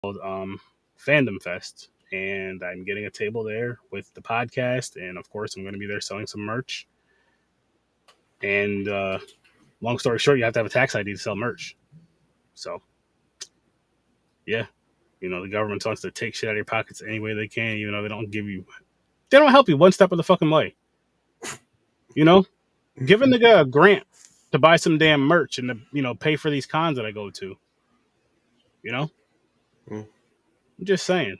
called Fandom Fest, and I'm getting a table there with the podcast, and of course, I'm going to be there selling some merch. And long story short, you have to have a tax ID to sell merch. So, yeah, the government wants to take shit out of your pockets any way they can, even though they don't help you one step of the fucking way. Give a nigga a grant to buy some damn merch and to, pay for these cons that I go to. You know, Mm. I'm just saying.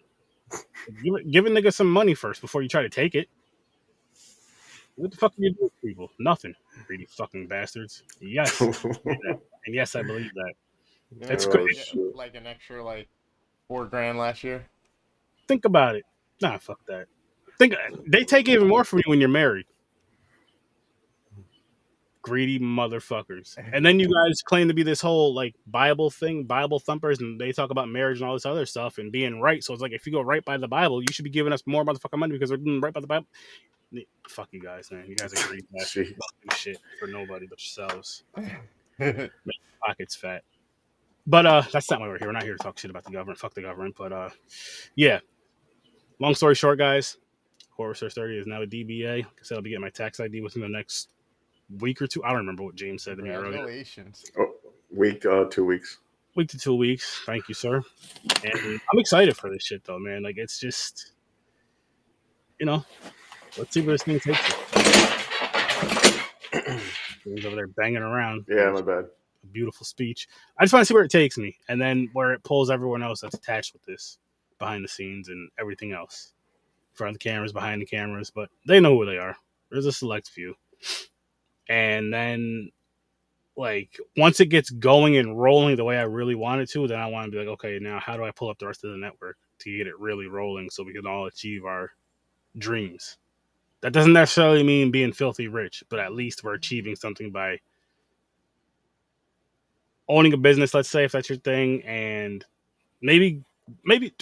Give a nigga some money first before you try to take it. What the fuck are you doing, people? Nothing. Greedy fucking bastards. Yes, and yes, I believe that. Didn't It's Oh everybody get shit! like an extra $4,000 last year? Think about it. Nah, fuck that. Think they take even more from you when you're married. Greedy motherfuckers. And then you guys claim to be this whole Bible thing, Bible thumpers, and they talk about marriage and all this other stuff and being right. So it's like if you go right by the Bible, you should be giving us more motherfucking money because we're doing right by the Bible. Fuck you guys, man. You guys are greedy bastards. You don't do shit for nobody but yourselves. Make pockets fat. But that's not why we're here. We're not here to talk shit about the government. Fuck the government. But yeah. Long story short, guys, Horror Search 30 is now a DBA. Like I said, I'll be getting my tax ID within the next week or two. I don't remember what James said to me earlier. Congratulations. Oh, 2 weeks. Week to 2 weeks. Thank you, sir. And I'm excited for this shit, though, man. It's just, let's see where this thing takes us. He's over there banging around. Yeah, my bad. A beautiful speech. I just want to see where it takes me, and then where it pulls everyone else that's attached with this behind the scenes and everything else. In front of the cameras, behind the cameras, but they know who they are. There's a select few. And then once it gets going and rolling the way I really want it to, then I want to be like, okay, now how do I pull up the rest of the network to get it really rolling so we can all achieve our dreams? That doesn't necessarily mean being filthy rich, but at least we're achieving something by owning a business, let's say, if that's your thing, and maybe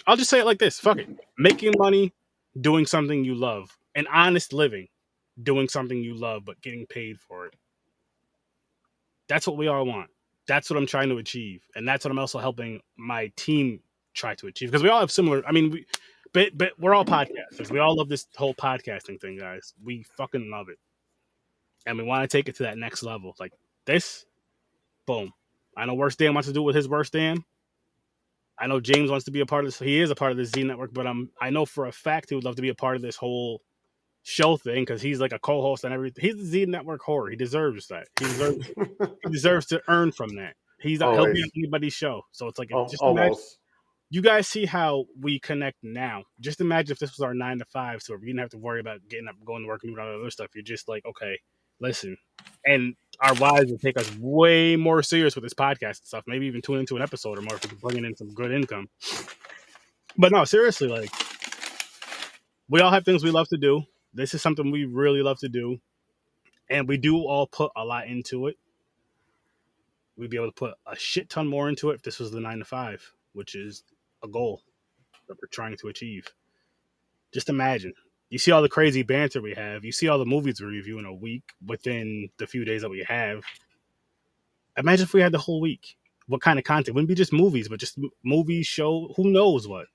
I'll just say it like this. Fuck it. Making money, doing something you love. An honest living, doing something you love, but getting paid for it. That's what we all want. That's what I'm trying to achieve. And that's what I'm also helping my team try to achieve. Because we all have similar, but we're all podcasters. We all love this whole podcasting thing, guys. We fucking love it. And we want to take it to that next level. Like this, boom. I know Worst Dan wants to do it with his Worst Dan. I know James wants to be a part of this. He is a part of the Z Network, but I know for a fact he would love to be a part of this whole show thing because he's like a co-host and everything. He's the Z Network horror. He deserves that. He deserves to earn from that. He'll be on anybody's show. So it's like just imagine, you guys see how we connect now. Just imagine if this was our 9 to 5, so we didn't have to worry about getting up, going to work, and doing all that other stuff. You're just like, okay, listen. And our wives would take us way more serious with this podcast and stuff. Maybe even tune into an episode or more if we can bring in some good income. But no, seriously, we all have things we love to do. This is something we really love to do. And we do all put a lot into it. We'd be able to put a shit ton more into it if this was the 9 to 5, which is a goal that we're trying to achieve. Just imagine. You see all the crazy banter we have. You see all the movies we review in a week within the few days that we have. Imagine if we had the whole week. What kind of content? It wouldn't be just movies, but just movies, show, who knows what.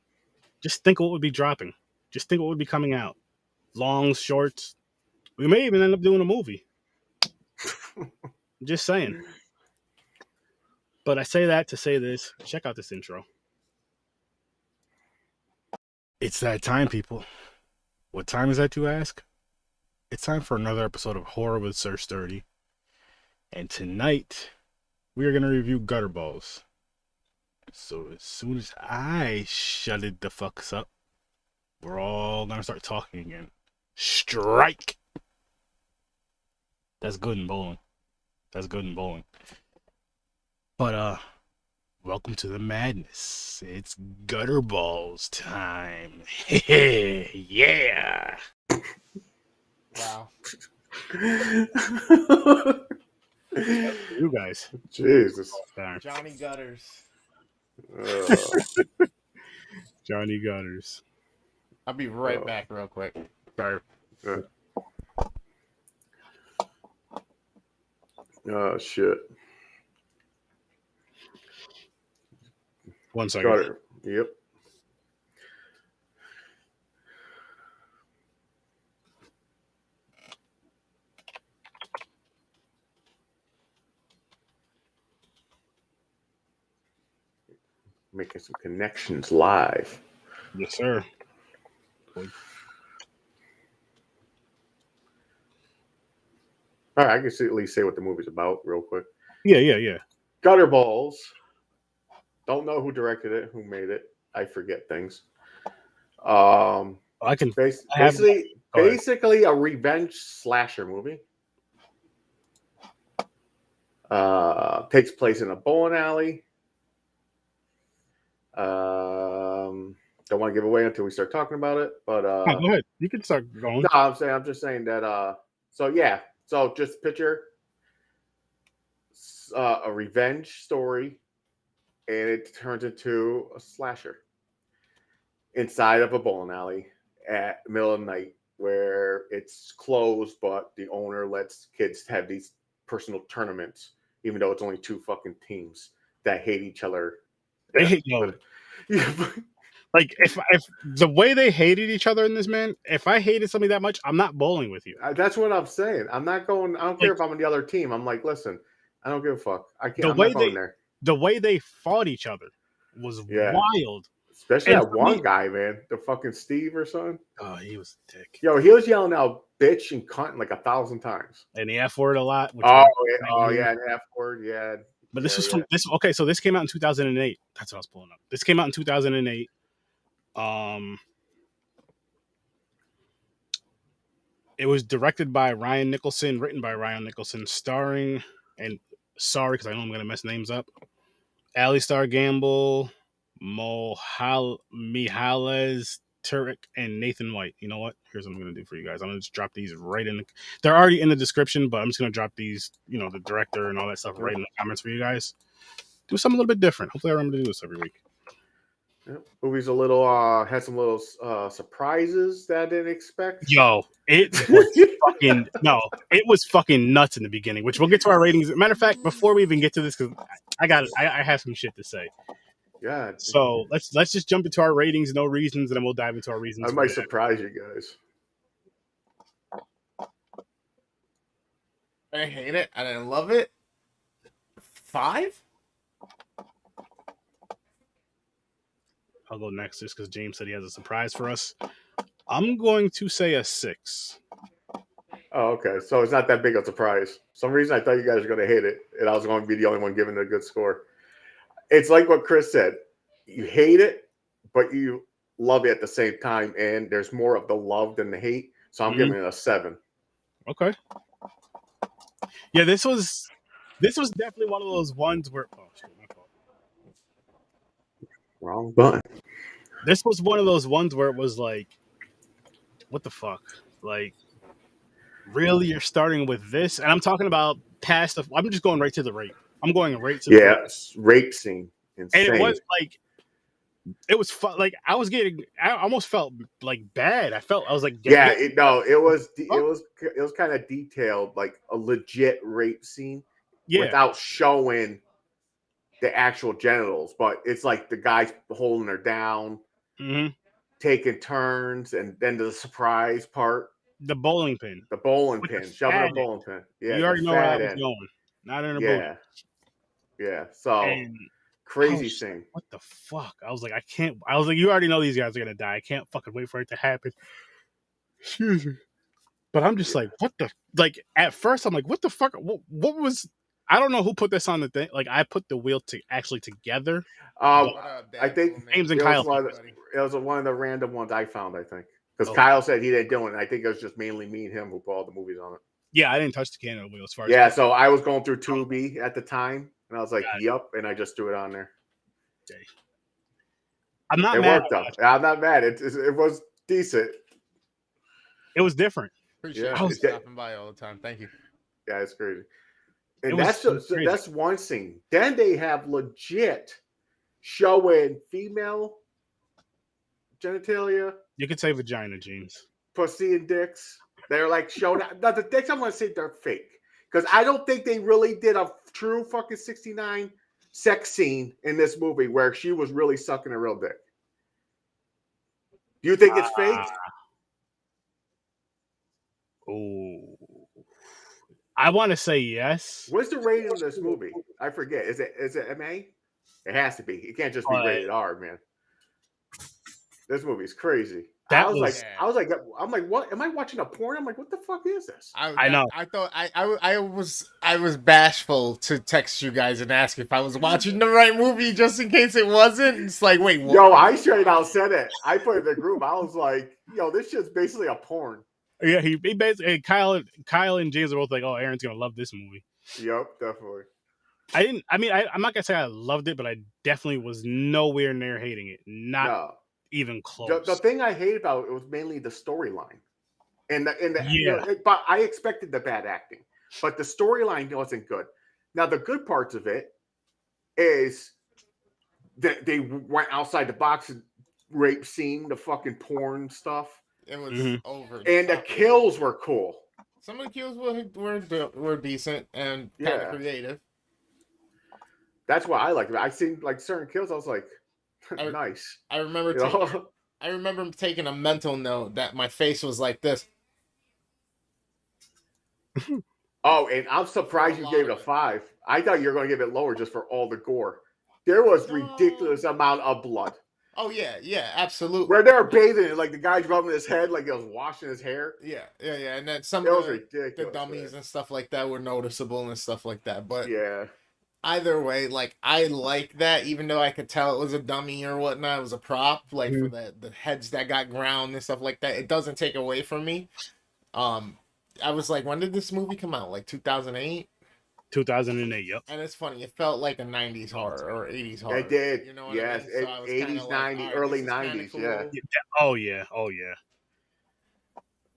Just think of what would be dropping. Just think what would be coming out. Longs, shorts. We may even end up doing a movie. Just saying. But I say that to say this. Check out this intro. It's that time, people. What time is that, you ask? It's time for another episode of Horror with Search 30. And tonight, we are going to review Gutterballs. So as soon as I shut it the fucks up, we're all going to start talking again. Strike! That's good in bowling. But, welcome to the madness. It's Gutterballs time. Yeah! Wow. You guys. Jesus. Johnny Gutters. Johnny Gutters. I'll be right back real quick. Sorry. Oh, shit. 1 second. Yep. Making some connections live. Yes, sir. All right, I can at least say what the movie's about real quick. Yeah. Gutterballs. Don't know who directed it, who made it. I forget things. I can. Basically a revenge slasher movie. Takes place in a bowling alley. Don't want to give away until we start talking about it, but Go ahead. You can start going. no, I'm just saying that. So just picture a revenge story, and it turns into a slasher inside of a bowling alley at the middle of the night, where it's closed, but the owner lets kids have these personal tournaments, even though it's only two fucking teams that hate each other. They hate like if the way they hated each other in this, man, if I hated somebody that much, I'm not bowling with you. That's what I'm saying. I'm not going. I don't care if I'm on the other team. I'm like, listen, I don't give a fuck. I'm not going there. The way they fought each other was wild. Especially that one guy, man, the fucking Steve or something. Oh, he was a dick. Yo, he was yelling out "bitch" and "cunt" like 1,000 times, and the F word a lot. Yeah, the F word, yeah. But this was from this. Okay, so this came out in 2008. That's what I was pulling up. This came out in 2008. It was directed by Ryan Nicholson, written by Ryan Nicholson, starring, and sorry because I know I'm gonna mess names up, Alistar Gamble, Mihalis Turek, and Nathan White. You know what? Here's what I'm gonna do for you guys. I'm gonna just drop these right in. They're already in the description, but I'm just gonna drop these, the director and all that stuff right in the comments for you guys. Do something a little bit different. Hopefully, I remember to do this every week. Yeah. Movie's a little had some little surprises that I didn't expect. Yo, it was it was fucking nuts in the beginning, which we'll get to our ratings. Matter of fact, before we even get to this, because I have some shit to say. Yeah. So let's just jump into our ratings, no reasons, and then we'll dive into our reasons. I might surprise you guys. I hate it. I didn't love it. 5? I'll go next just because James said he has a surprise for us. I'm going to say a 6. Oh, okay. So it's not that big a surprise. For some reason I thought you guys were going to hate it, and I was going to be the only one giving it a good score. It's like what Chris said. You hate it, but you love it at the same time, and there's more of the love than the hate. So I'm giving it a 7. Okay. Yeah, this was definitely one of those ones where my fault. Wrong button. This was one of those ones where it was like, what the fuck? Like, really, you're starting with this? And I'm talking about past the. I'm just going right to the rape. I'm going right to the rape scene. Insane. And it was like, it was fun. Like I almost felt like bad. I was like, it was kind of detailed, like a legit rape scene, without showing the actual genitals. But it's like the guy's holding her down, taking turns, and then the surprise part, the bowling pin, shoving a bowling pin. Yeah, you already know where that was going. Not in a booty. Yeah. So. Crazy thing. What the fuck? I was like, you already know these guys are gonna die. I can't fucking wait for it to happen. Excuse me. But I'm just like, what the? Like, at first, I'm like, what the fuck? What was? I don't know who put this on the thing. Like, I put the wheel actually together. I think James and Kyle. It was one of the random ones I found, I think. Because Kyle said he didn't do it, and I think it was just mainly me and him who put all the movies on it. Yeah, I didn't touch the Canada wheel as far as. Yeah, so I was going through Tubi at the time. And I was like, "Yup," and I just threw it on there. Okay. I'm not mad. It worked though. I'm not mad. It was decent. It was different. Appreciate you stopping by all the time. Thank you. Yeah, it's crazy. And that's one scene. Then they have legit showing female genitalia. You could say vagina, James. Pussy and dicks. They're like showing. Now the dicks, I'm gonna say they're fake. Because I don't think they really did a true fucking 69 sex scene in this movie where she was really sucking a real dick? Do you think it's fake? Oh, I want to say yes. What's the rating of this movie? I forget. Is it MA? It has to be. It can't just be But rated R, man. This movie's crazy. That I was was- like, I'm like, what? Am I watching a porn? I'm like, what the fuck is this? I know. I thought I was bashful to text you guys and ask if I was watching the right movie just in case it wasn't. It's like, wait, what? Yo, I straight out said it. I put it in the group. I was like, yo, this shit's basically a porn. Yeah, he basically Kyle and James are both like, "Oh, Aaron's gonna love this movie." Yep, definitely. I'm not gonna say I loved it, but I definitely was nowhere near hating it. Not even close. The thing I hate about it was mainly the storyline, and Yeah. but I expected the bad acting, but the storyline wasn't good. Now the good parts of it is that they went outside the box and rape scene, the fucking porn stuff. It was over. And the kills were cool. Some of the kills were decent and kind of creative. That's why I liked it. I seen like certain kills. I was like, nice. I remember. I remember taking a mental note that my face was like this. Oh, and I'm surprised you gave it a 5. I thought you were going to give it lower just for all the gore. There was ridiculous amount of blood. Oh yeah, absolutely. Where they were bathing, like the guy's rubbing his head, like he was washing his hair. Yeah, and then some of the dummies and stuff like that were noticeable and stuff like that. But yeah, either way, like I like that, even though I could tell it was a dummy or whatnot, it was a prop, like for the heads that got ground and stuff like that. It doesn't take away from me. I was like, when did this movie come out? Like 2008. 2008, yep. And it's funny, it felt like a 90s horror or 80s horror. It did. You know what yes, I mean? So 80s, 90s, early 90s, cool. yeah. Oh yeah.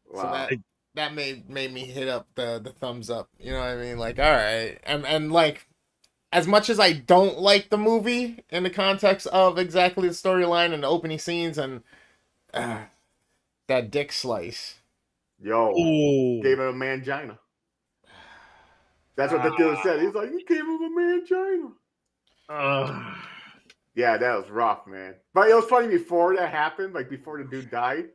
Wow. So that made me hit up the thumbs up. You know what I mean? Like, all right. And like, as much as I don't like the movie in the context of exactly the storyline and the opening scenes and that dick slice. Yo, gave him a mangina. That's what the dude said. He's like, you gave him a mangina. Yeah, that was rough, man. But it was funny before that happened, like before the dude died.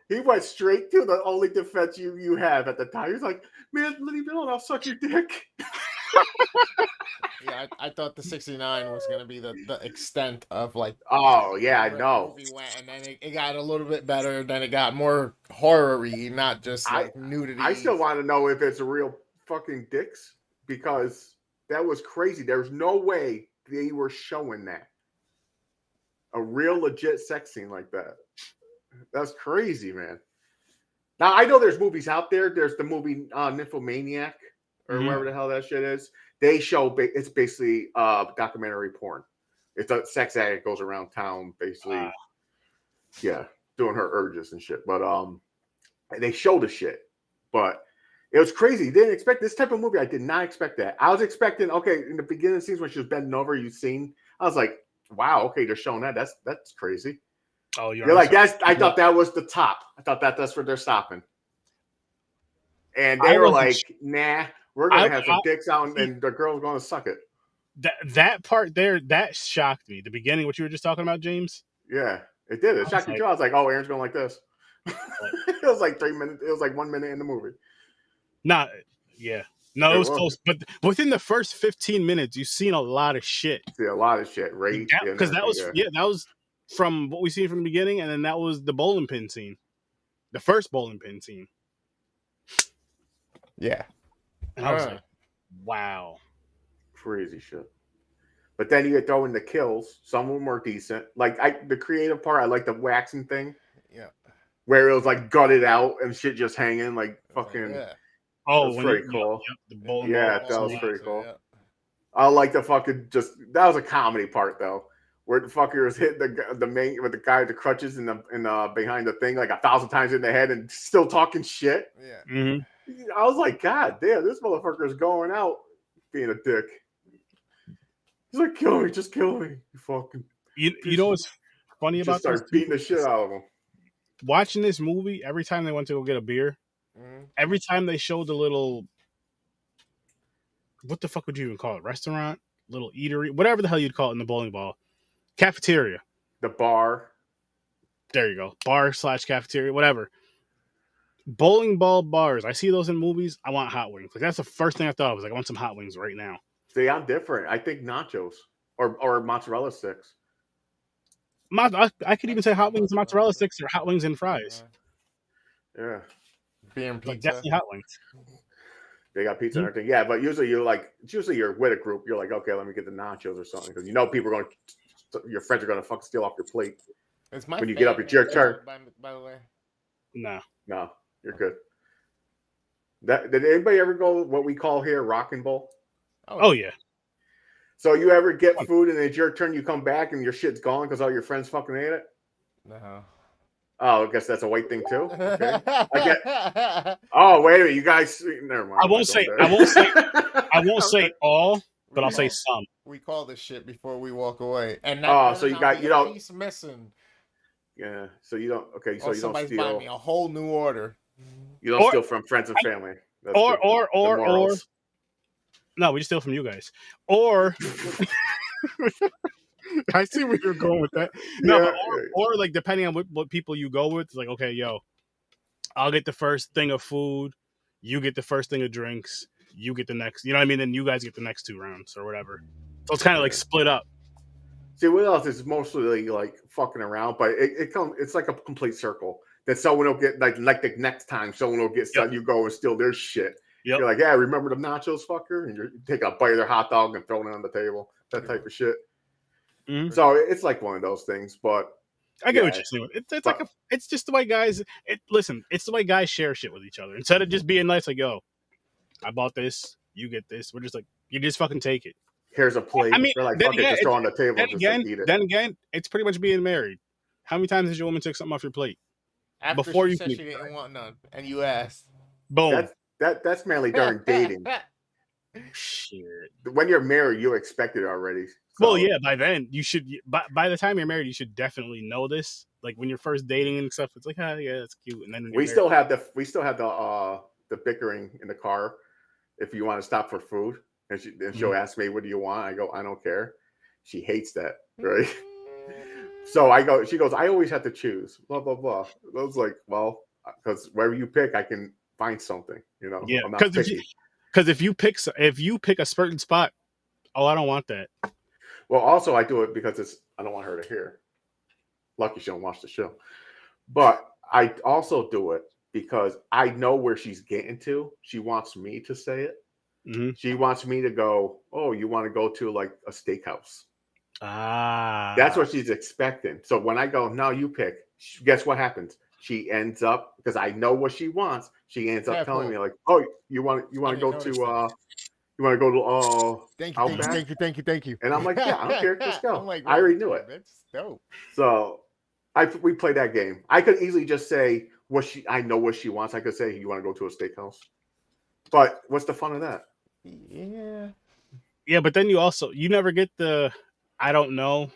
He went straight to the only defense you have at the time. He's like, man, leave me alone. I'll suck your dick. Yeah, I thought the 69 was going to be the extent of like. Oh, yeah, I know. The movie went, and then it got a little bit better. Then it got more horror-y, not just like nudity. I still want to know if it's a real fucking dicks because that was crazy. There's no way they were showing that. A real legit sex scene like that. That's crazy, man. Now, I know there's movies out there. There's the movie Nymphomaniac or whatever the hell that shit is. They show it's basically documentary porn. It's a sex addict goes around town basically, doing her urges and shit. But they show the shit. But it was crazy. Didn't expect this type of movie. I did not expect that. I was expecting, in the beginning scenes when she was bending over, I was like, wow, okay, they're showing that. That's crazy. Oh, you're like, I thought that was the top. I thought that's where they're stopping. And they were like, nah, we're going to have some dicks out and the girl's going to suck it. That part there, that shocked me. The beginning, what you were just talking about, James? Yeah, it did. It shocked me too. I was like, oh, Aaron's going like this. It was like 3 minutes. It was like 1 minute in the movie. No, it was close. But within the first 15 minutes, you've seen a lot of shit. See a lot of shit, right? Because that was from what we seen from the beginning, and then that was the bowling pin scene, the first bowling pin scene. Yeah, and I was like, wow, crazy shit. But then you throw in the kills. Some of them were decent. Like the creative part, I like the waxing thing. Yeah, where it was like gutted out and shit just hanging, like fucking. Yeah. Oh, that's pretty cool. That was pretty cool. Yeah. I like the fucking that was a comedy part though, where the fucker was hitting the main with the guy with the crutches in the behind the thing like 1,000 times in the head and still talking shit. Yeah. Mm-hmm. I was like, God damn, this motherfucker is going out being a dick. He's like, kill me, just kill me, you fucking. You know what's funny about this? Start beating the shit out of him. Watching this movie, every time they went to go get a beer. Every time they showed the little, what the fuck would you even call it? Restaurant? little eatery, whatever the hell you'd call it in the bowling ball. Cafeteria. The bar. There you go. Bar / cafeteria, whatever. Bowling ball bars. I see those in movies. I want hot wings. Like that's the first thing I thought of. Was like, I want some hot wings right now. See, I'm different. I think nachos or mozzarella sticks. I could even say hot wings and mozzarella sticks or hot wings and fries. Yeah. Beer and Like pizza. definitely hot wings. They got pizza and everything. Yeah, but usually you're with a group. You're like, okay, let me get the nachos or something because you know people are your friends are gonna fucking steal off your plate. It's my when you get up, it's your turn. By the way. No, you're good. Did anybody ever go what we call here rocking bowl? Oh yeah. So you ever get food and it's your turn, you come back and your shit's gone because all your friends fucking ate it? No. Oh, I guess that's a white thing too. Okay. Oh, wait a minute, you guys. Never mind. I won't say all, but I'll say some. We call this shit before we walk away, and so you got piece missing. Yeah, so you don't. Okay, so or you don't steal. Buying me a whole new order. You don't steal from friends and family. That's or no, we just steal from you guys. Or I see where you're going with that. No, yeah. or like depending on what people you go with, it's like, okay, yo, I'll get the first thing of food, you get the first thing of drinks, you get the next, you know what I mean? Then you guys get the next 2 rounds or whatever. So it's kind of like split up. See, what else is mostly like fucking around, but it's like a complete circle. That someone will get like the next time someone will get stuff, you go and steal their shit. Yep. You're like, yeah, remember the nachos, fucker? And you're taking a bite of their hot dog and throwing it on the table. That type of shit. Mm-hmm. So it's like one of those things, but I get what you're saying. It's just the way guys. It's the way guys share shit with each other. Instead of just being nice, like, yo, I bought this, you get this. We're just like, you just fucking take it. Here's a plate. I mean, we're like, fuck it, just throw on the table. Then again, it's pretty much being married. How many times has your woman take something off your plate? After before she said she didn't want none, and you asked. Boom. That's mainly during dating. Shit. When you're married, you expect it already. So. Well, yeah. By then, you should. By the time you're married, you should definitely know this. Like when you're first dating and stuff, it's like, oh yeah, that's cute. And then we still have the bickering in the car. If you want to stop for food, and she'll ask me, "What do you want?" I go, "I don't care." She hates that, right? So she goes, I always have to choose, blah, blah, blah. I was like, well, because wherever you pick, I can find something, you know? Yeah, because if you pick a certain spot, I don't want that. Well, also I do it because I don't want her to hear. Lucky she don't watch the show. But I also do it because I know where she's getting to. She wants me to say it. Mm-hmm. She wants me to go, oh, you want to go to like a steakhouse. That's what she's expecting. So when I go, no, you pick. Guess what happens? She ends up, because I know what she wants. She ends up telling me like, "Oh, you want to go to Thank you. And I'm like, yeah, I don't care. Let's go. Like, I already knew it. That's dope. So we play that game. I could easily just say I know what she wants. I could say, you want to go to a steakhouse? But what's the fun of that? Yeah, but then you never get the I don't know.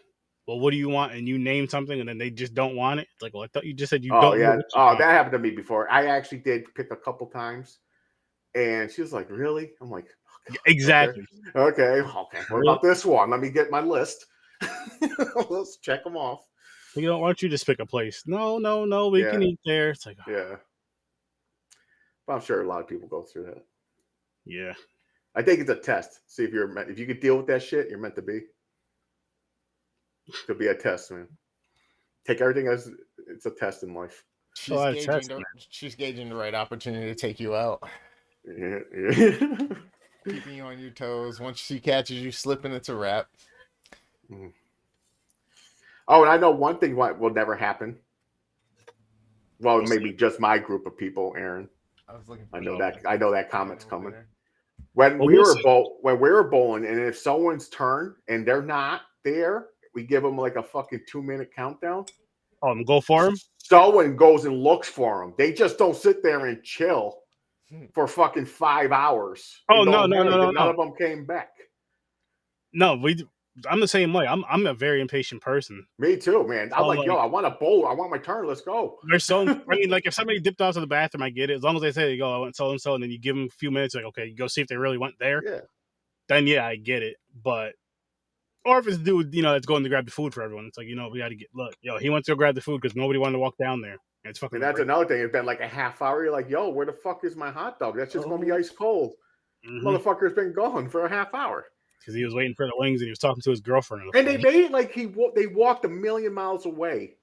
Well, what do you want? And you name something, and then they just don't want it. It's like, well, I thought you just said you don't. Yeah. That happened to me before. I actually did pick a couple times, and she was like, "Really?" I'm like, okay, exactly. Okay. What about this one? Let me get my list. Let's check them off. You don't want you to just pick a place. No. We can eat there. It's like, yeah. But I'm sure a lot of people go through that. Yeah. I think it's a test. See if you could deal with that shit, you're meant to be. Could be a test, man. Take everything as it's a test in life. She's gauging the right opportunity to take you out. Yeah. Keeping you on your toes. Once she catches you slipping, it's a wrap. Mm. Oh, and I know one thing will never happen. Well, maybe just my group of people, Aaron. I know that comment's coming. When we were bowling, and if someone's turn and they're not there, we give them like a fucking 2-minute countdown. Go for them. Someone goes and looks for them. They just don't sit there and chill for fucking 5 hours. Oh no! None of them came back. No, I'm the same way. I'm a very impatient person. Me too, man. I'm like, yo, I want a bowl. I want my turn. Let's go. Like if somebody dipped out to the bathroom, I get it. As long as they say, I went so and so, and then you give them a few minutes, like, okay, you go see if they really went there. Yeah. Then I get it. But Or if it's a dude, that's going to grab the food for everyone. It's like, we got to he went to go grab the food because nobody wanted to walk down there. And it's fucking. And that's another thing. It's been like a half hour. You're like, yo, where the fuck is my hot dog? That's just gonna be ice cold. Motherfucker's been gone for a half hour. Because he was waiting for the wings and he was talking to his girlfriend. And they made it like they walked a million miles away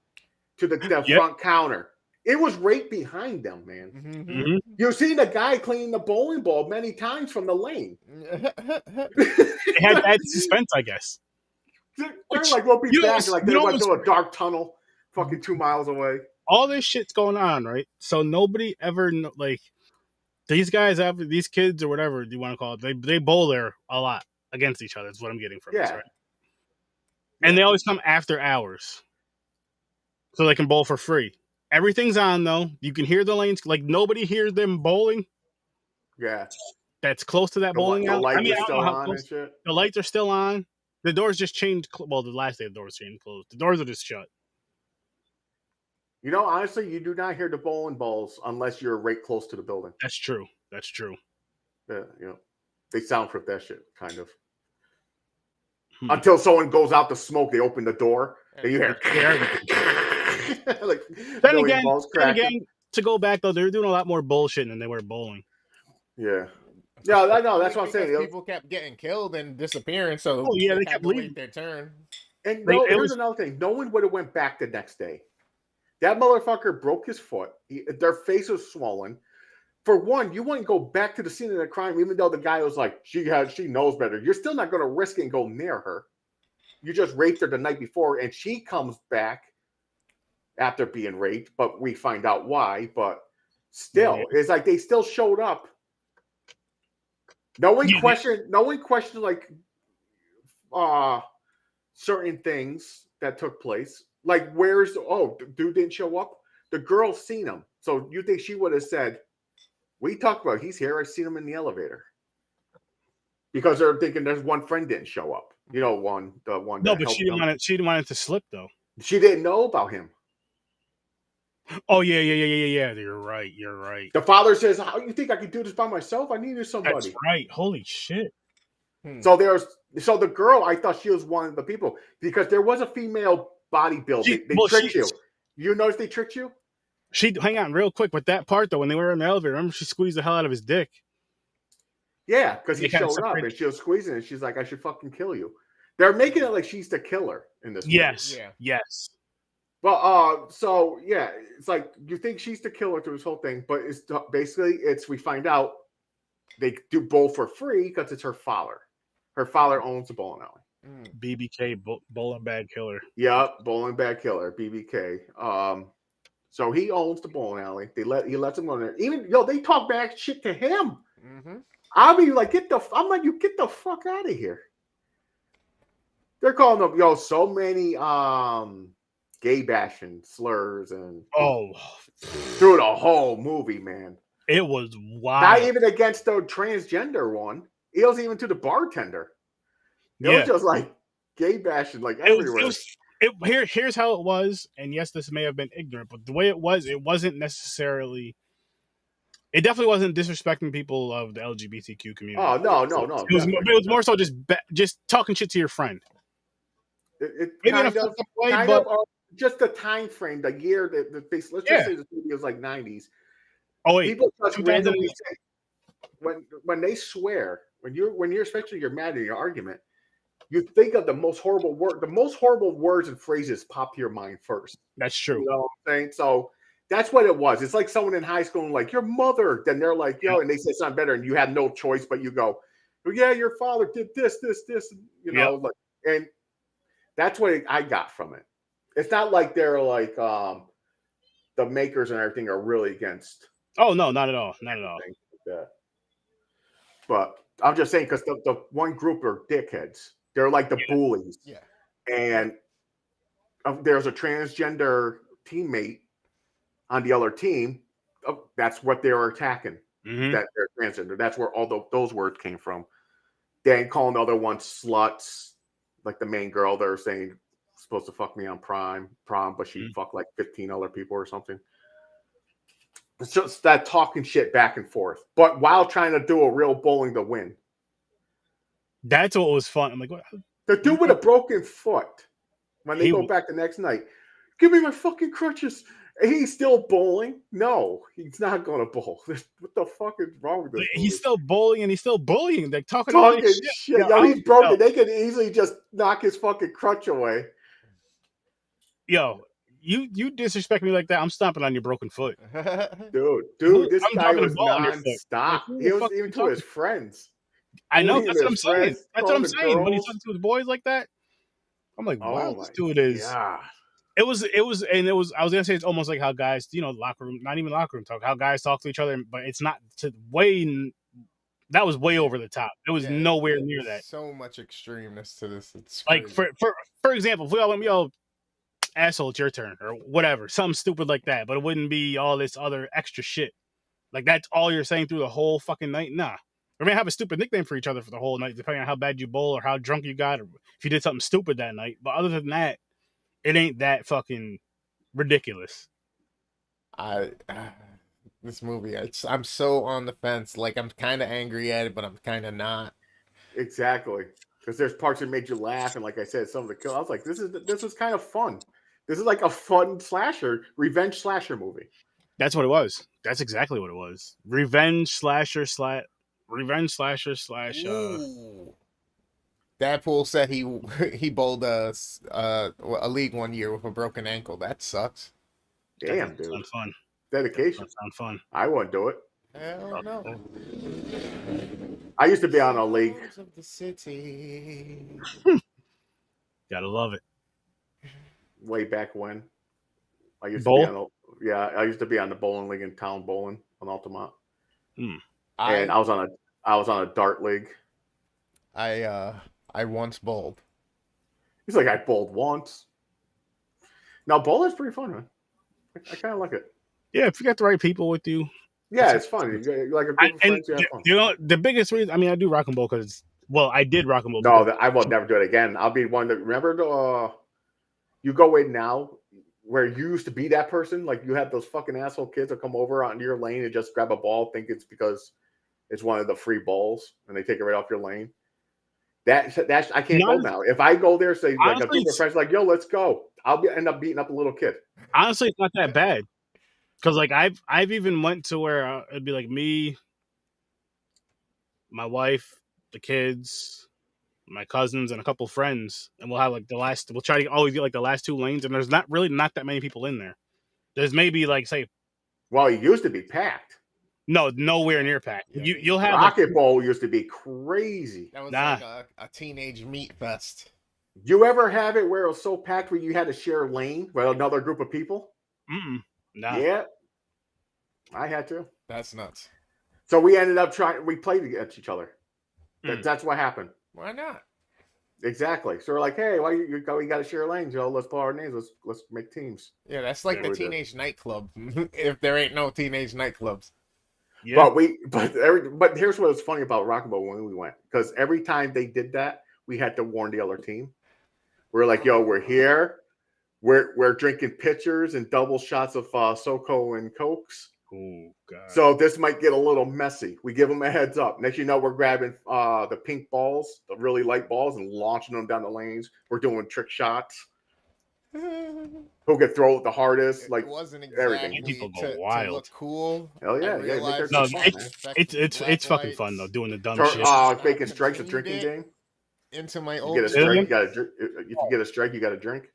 to the front counter. It was right behind them, man. Mm-hmm. You've seen the guy cleaning the bowling ball many times from the lane. They had suspense, I guess. They're like, we'll be back. Like, they went through a dark tunnel fucking 2 miles away. All this shit's going on, right? So nobody ever, these guys, these kids or whatever you want to call it, they bowl there a lot against each other. That's what I'm getting from this, right? And they always come after hours. So they can bowl for free. Everything's on, though. You can hear the lanes. Like, nobody hears them bowling. Yeah. That's close to that bowling alley. The lights are still on and shit. The lights are still on. The doors just changed. Well, the last day the doors changed closed. The doors are just shut. Honestly, you do not hear the bowling balls unless you're right close to the building. That's true. Yeah, they soundproof that shit, kind of. Until someone goes out to smoke, they open the door, and you hear. Like, then again, to go back though, they're doing a lot more bullshit than they were bowling. Yeah. Yeah, I know. That's what I'm saying. People kept getting killed and disappearing, so they kept leaving their turn. And here's another thing: no one would have went back the next day. That motherfucker broke his foot. Their face was swollen. For one, you wouldn't go back to the scene of the crime, even though the guy was like, she knows better. You're still not going to risk it and go near her. You just raped her the night before, and she comes back after being raped, but we find out why. But still, it's like they still showed up. No one questioned like certain things that took place. Like, dude didn't show up? The girl seen him. So you think she would have said, we talked about he's here. I seen him in the elevator. Because they're thinking there's one friend didn't show up. The one. No, but she didn't want it to slip though. She didn't know about him. Oh yeah. You're right. The father says, "How you think I could do this by myself? I needed somebody." That's right. Holy shit. So the girl, I thought she was one of the people because there was a female bodybuilder. They tricked you. You notice they tricked you? Hang on real quick with that part though. When they were in the elevator, remember she squeezed the hell out of his dick. Yeah, because he showed up and she was squeezing it. She's like, "I should fucking kill you." They're making it like she's the killer in this movie. Yes. Well, so yeah, it's like you think she's the killer through this whole thing, but it's basically we find out they do bowl for free because it's her father. Her father owns the bowling alley. BBK, bowling bag killer. Yep, bowling bag killer, BBK. So he owns the bowling alley. He lets him go in there. Even they talk back shit to him. Mm-hmm. I'll be like, get the fuck out of here. They're calling them so many gay bashing slurs and through the whole movie, man. It was wild. Not even against the transgender one. It was even to the bartender. It was just like gay bashing like everywhere. Here's how it was, and yes, this may have been ignorant, but the way it wasn't necessarily. It definitely wasn't disrespecting people of the LGBTQ community. Oh no! It was more so just talking shit to your friend. It kind of just the time frame, the year that let's just say this movie was like 90s. Oh wait, people just randomly say when they swear, when you're especially you're mad in your argument, you think of the most horrible words and phrases pop to your mind first. That's true. You know what I'm saying? So that's what it was. It's like someone in high school and like your mother, then they're like, and they say something better, and you have no choice but you go, well, yeah, your father did this, and that's what I got from it. It's not like they're like the makers and everything are really against. Oh no, not at all. Not at all. Like but I'm just saying because the one group are dickheads. They're like the bullies. Yeah. And there's a transgender teammate on the other team. That's what they were attacking. Mm-hmm. That they're transgender. That's where all those words came from. Then calling the other ones sluts. Like the main girl, they're saying supposed to fuck me on prom, but she fucked like 15 other people or something. It's just that talking shit back and forth, but while trying to do a real bowling to win. That's what was fun. I'm like, what? The dude with a broken foot. When they He go w- back the next night, give me my fucking crutches. And he's still bowling? No, he's not going to bowl. What the fuck is wrong with this movie? He's still bullying and he's still bullying. Like talking all Talking this shit. shit. Yo, he's broken. They could easily just knock his fucking crutch away. Yo, you disrespect me like that, I'm stomping on your broken foot. Dude, this I'm guy dropping was the ball on your foot. nonstop. Like, who He the was fuck even you to his talking- friends. I know, Bullying that's what I'm his saying. friends, That's what I'm calling saying. When he's girls. talking to his boys like that, I'm like, wow, Oh this my dude is. God. It was, I was gonna say it's almost like how guys, locker room, not even locker room talk, how guys talk to each other, but it's not that was way over the top. It was nowhere near that. So much extremeness to this. It's like crazy. for example, if we all went, yo, asshole, it's your turn or whatever, something stupid like that, but it wouldn't be all this other extra shit. Like that's all you're saying through the whole fucking night. Nah. We may have a stupid nickname for each other for the whole night, depending on how bad you bowl or how drunk you got, or if you did something stupid that night. But other than that, it ain't that fucking ridiculous. This movie, I'm so on the fence. Like I'm kind of angry at it, but I'm kind of not. Exactly, because there's parts that made you laugh, and like I said, some of the kills. I was like, this is kind of fun. This is like a fun revenge slasher movie. That's what it was. That's exactly what it was. Revenge slasher slash. Dadpool said he bowled a league one year with a broken ankle. That sucks. Damn, That dude. sounds fun. Dedication. That sounds fun. I wouldn't do it. Hell no. I used to be on a league. Of the city. Gotta love it. Way back when. I used Bowl? to be on I used to be on the bowling league in town bowling on Altamont. And I was on a dart league. I once bowled. He's like, I bowled once. Now bowling's pretty fun, man. I kind of like it. Yeah, if you got the right people with you. Yeah, it's fun. You got, like a group of friends, you have fun. The biggest reason, I do rock and bowl because, I did rock and bowl. No, I will never do it again. I'll be one that, remember you go in now where you used to be that person, like you have those fucking asshole kids that come over onto your lane and just grab a ball, think it's because it's one of the free balls, and they take it right off your lane. That's I can't go now. If I go there, say like a group of friends, like, yo, let's go, end up beating up a little kid. Honestly, it's not that bad. Because like I've even went to where it'd be like me, my wife, the kids, my cousins, and a couple friends, and we'll have like we'll try to always get like the last two lanes, and there's not that many people in there. There's maybe like say, well, it used to be packed. No, nowhere near packed. Yeah, You'll have Rocket Bowl used to be crazy. That was like a teenage meat fest. You ever have it where it was so packed where you had to share a lane with another group of people? Nah. Yeah, I had to. That's nuts. So we ended up we played against each other. That's what happened. Why not? Exactly. So we're like, hey, why we got to share lanes? Let's pull our names. Let's make teams. Yeah, that's like the teenage nightclub. If there ain't no teenage nightclubs. Yeah. But here's what was funny about Rock and Roll when we went, because every time they did that, we had to warn the other team. We're like, yo, we're here. We're drinking pitchers and double shots of SoCo and Cokes. Oh God! So this might get a little messy. We give them a heads up. Next, we're grabbing the pink balls, the really light balls, and launching them down the lanes. We're doing trick shots. Who could throw it the hardest? Like, it wasn't exactly everything. People go to wild. look cool. Hell yeah! No, it's fucking fun though. Doing the dumb shit. Faking strikes, a drinking game. Into my old. You get a strike. You got to. If you get a strike, you got to drink.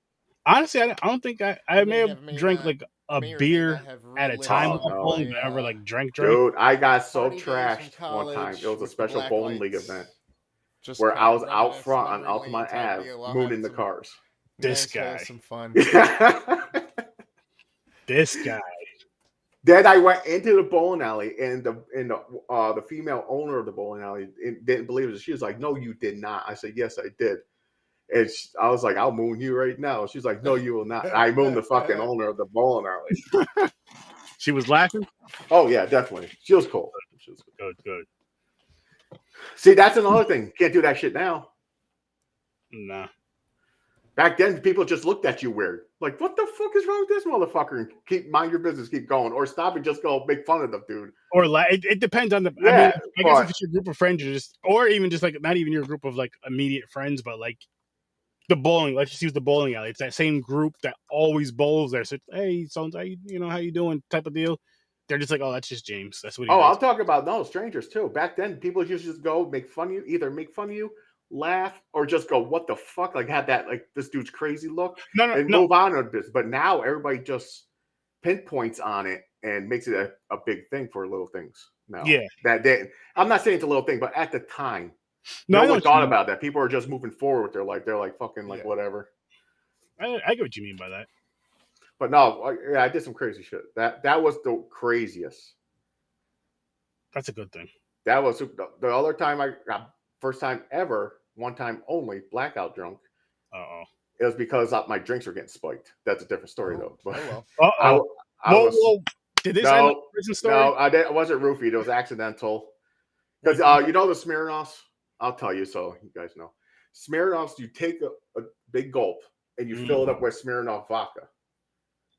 Honestly, I don't think I may have drank like a beer at a time bowling, but ever like drank. Dude, I got so trashed one time. It was a special bowling league event where I was out front on Altamont Ave, mooning the cars. This guy, some fun. This guy. Then I went into the bowling alley, and the female owner of the bowling alley didn't believe it. She was like, "No, you did not." I said, "Yes, I did." And I was like, "I'll moon you right now." She's like, "No, you will not." I mooned the fucking owner of the bowling alley. She was laughing? Oh, yeah, definitely. She was cool. She was good. See, that's another thing. Can't do that shit now. Nah. Back then, people just looked at you weird. Like, what the fuck is wrong with this motherfucker? And mind your business, keep going. Or stop and just go make fun of the dude. Or it depends on the. Yeah, I guess if it's your group of friends, or even just like not even your group of like immediate friends, but like the bowling. Let's just use the bowling alley. It's that same group that always bowls there. So hey, so how you doing? Type of deal. They're just like, oh, that's just James. That's what he Oh, does. I'm talking about no strangers too. Back then, people used to just go make fun of you, either make fun of you, laugh, or just go, "What the fuck?" Like had that like this dude's crazy look and No. move on with this. But now everybody just pinpoints on it and makes it a big thing for little things. No, Yeah. that day, I'm not saying it's a little thing, but at the time, No, no I know one what you thought mean. about that. People are just moving forward with their life. They're like fucking like Yeah. whatever. I get what you mean by that. But no, I did some crazy shit. That was the craziest. That's a good thing. That was the other time I got first time ever, one time only, blackout drunk. Uh-oh. It was because my drinks were getting spiked. That's a different story though. But well. Uh-oh. I was Whoa. Did this end up a prison story? No, I wasn't roofied. It was accidental. Because you know the Smirnoffs? I'll tell you so you guys know. Smirnoffs, you take a big gulp and you fill it up with Smirnoff vodka.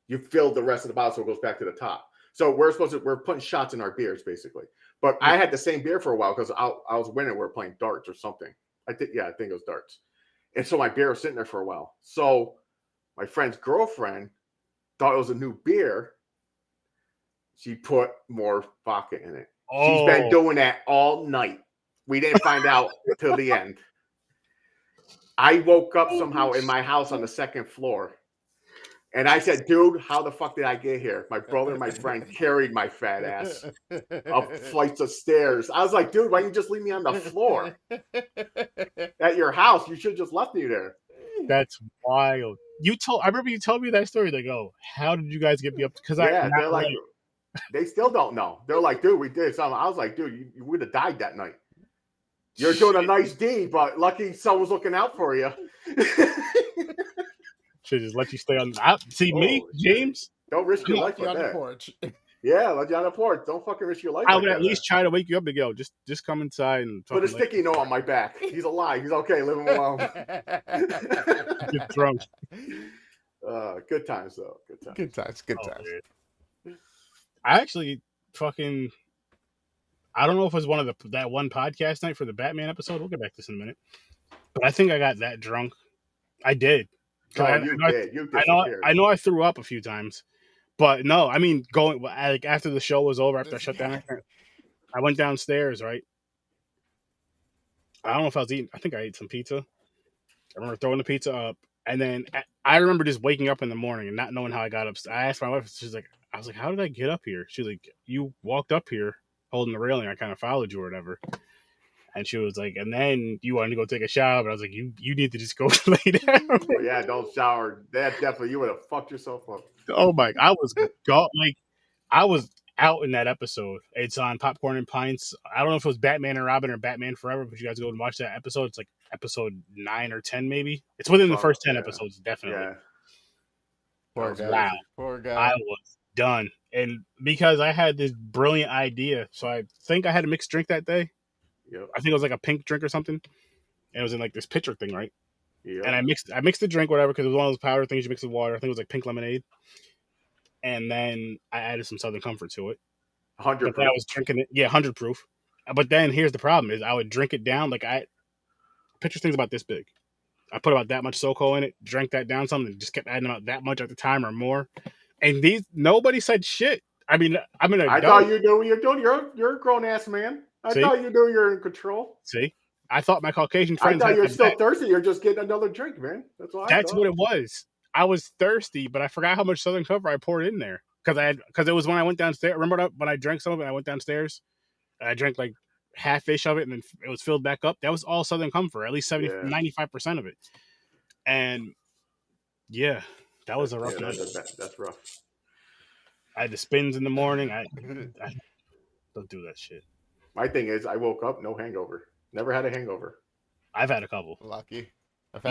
You fill the rest of the bottle so it goes back to the top. So we're putting shots in our beers basically. But I had the same beer for a while because I was winning. We were playing darts or something. I think it was darts. And so my beer was sitting there for a while. So my friend's girlfriend thought it was a new beer. She put more vodka in it. Oh. She's been doing that all night. We didn't find out till the end. I woke up somehow in my house on the second floor. And I said, dude, how the fuck did I get here? My brother and my friend carried my fat ass up flights of stairs. I was like, dude, why don't you just leave me on the floor at your house? You should have just left me there. That's wild. I remember you told me that story. They go, how did you guys get me up? Because they're like, they still don't know. They're like, dude, we did something. I was like, dude, you would have died that night. You're doing a nice deed, but lucky someone's looking out for you. Should just let you stay on. Me, James. Don't risk your life on that. The porch. Yeah, let you on the porch. Don't fucking risk your life. I would at least try to wake you up and go, just come inside and put a sticky note on my back. He's alive. He's okay. Leave him alone. Get drunk. Good times though. Good times. Good times. Man. I actually fucking. I don't know if it was that one podcast night for the Batman episode. We'll get back to this in a minute. But I think I got that drunk. I did. You did. You disappeared. I know I threw up a few times, but no, I mean after the show was over, after I shut down, I went downstairs. Right. I don't know if I was eating. I think I ate some pizza. I remember throwing the pizza up, and then I remember just waking up in the morning and not knowing how I got up. I asked my wife. I was like, "How did I get up here?" She's like, "You walked up here holding the railing. I kind of followed you or whatever." And she was like, and then you wanted to go take a shower, but I was like, you need to just go lay down. Oh, yeah, don't shower. That definitely, you would have fucked yourself up. Oh my! I was out in that episode. It's on Popcorn and Pints. I don't know if it was Batman and Robin or Batman Forever, but you guys go and watch that episode. It's like episode 9 or 10, maybe. It's within the first 10 episodes, definitely. Yeah. Poor guy. I was done, and because I had this brilliant idea, so I think I had a mixed drink that day. Yep. I think it was like a pink drink or something. And it was in like this pitcher thing, right? Yep. And I mixed the drink, whatever, because it was one of those powder things you mix with water. I think it was like pink lemonade. And then I added some Southern Comfort to it. 100 proof. I was drinking it. Yeah, 100 proof. But then here's the problem is I would drink it down. Pitcher thing's about this big. I put about that much SoCo in it, drank that down some, and just kept adding about that much at the time or more. And nobody said shit. I mean, I'm an adult. I thought you knew what you're doing. You're a grown ass man. I thought you knew you're in control. See, I thought my Caucasian friends. I thought you're still thirsty. You're just getting another drink, man. That's what it was. I was thirsty, but I forgot how much Southern Comfort I poured in there because it was when I went downstairs. Remember when I drank some of it? I went downstairs. And I drank like half-ish of it, and then it was filled back up. That was all Southern Comfort, at least 95% of it. And yeah, that was a rough night. That's rough. I had the spins in the morning. I don't do that shit. My thing is, I woke up no hangover. Never had a hangover. I've had a couple. Lucky. I've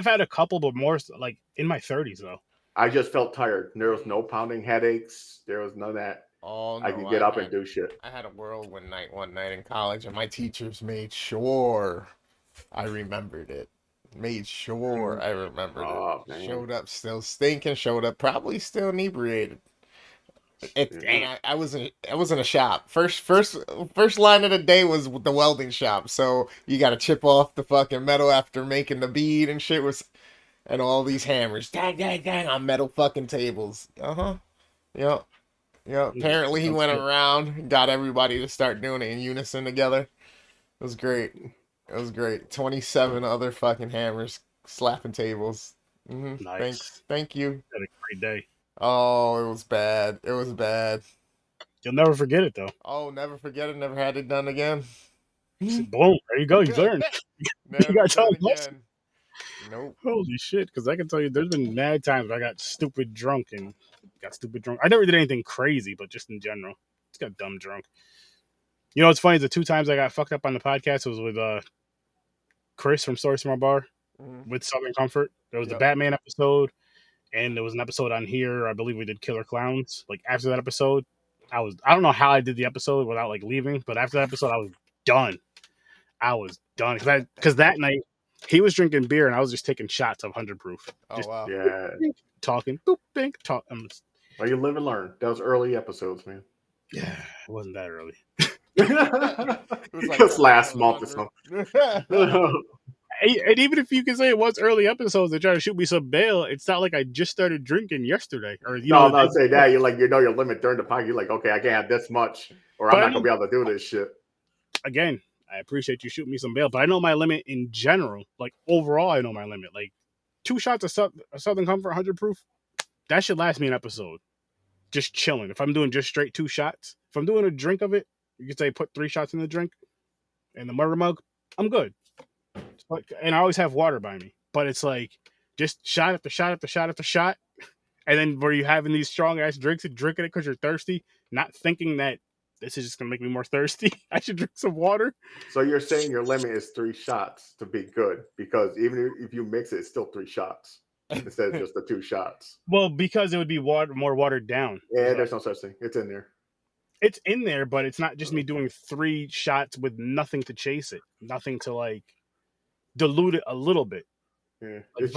had a couple, but more like in my 30s though. I just felt tired. There was no pounding headaches. There was none of that. Oh, no, I could get up and do shit. I had a whirlwind night one night in college, and my teachers made sure I remembered it. Made sure I remembered it. Man. Showed up still stinking. Showed up probably still inebriated. And I was in a shop. First line of the day was the welding shop. So you got to chip off the fucking metal after making the bead and shit and all these hammers, dang, dang, dang, on metal fucking tables. Yep. Apparently he went around and got everybody to start doing it in unison together. It was great. 27 other fucking hammers slapping tables. Nice. Thank you. Had a great day. Oh, it was bad. You'll never forget it though. Oh, never forget it. Never had it done again. Boom! There you go. You learned. Never You got done time again. Nope. Holy shit! Because I can tell you, there's been mad times where I got stupid drunk. I never did anything crazy, but just in general, just got dumb drunk. You know what's funny? The 2 times I got fucked up on the podcast was with Chris from Stories from Our Bar with Southern Comfort. There was the Batman episode, and there was an episode on here. I believe we did Killer Clowns. Like after that episode, I don't know how I did the episode without like leaving, but after that episode, I was done. Because that night he was drinking beer and I was just taking shots of 100 proof. Oh wow. Yeah. Talking. Boop, bink, talk. Well, you live and learn. Those early episodes, man. Yeah, it wasn't that early. It was like just last month or something. And even if you can say it was early episodes, they're trying to shoot me some bail. It's not like I just started drinking yesterday. Or I'm not saying that. You're like, you know your limit during the podcast. You're like, okay, I can't have this much, or I'm not gonna be able to do this shit. Again, I appreciate you shooting me some bail, but I know my limit in general. Like overall, I know my limit. Like 2 shots of Southern Comfort 100 proof, that should last me an episode. Just chilling. If I'm doing just straight 2 shots, if I'm doing a drink of it, you could say put 3 shots in the drink and the murder mug, I'm good. And I always have water by me, but it's like just shot after shot after shot after shot. And then where you having these strong ass drinks and drinking it because you're thirsty, not thinking that this is just gonna make me more thirsty. I should drink some water. So you're saying your limit is 3 shots to be good, because even if you mix it, it's still 3 shots instead of just the 2 shots. Well, because it would be more watered down. Yeah, there's no such thing. It's in there. It's in there, but it's not just me doing 3 shots with nothing to chase it, nothing to like dilute it a little bit. Yeah, like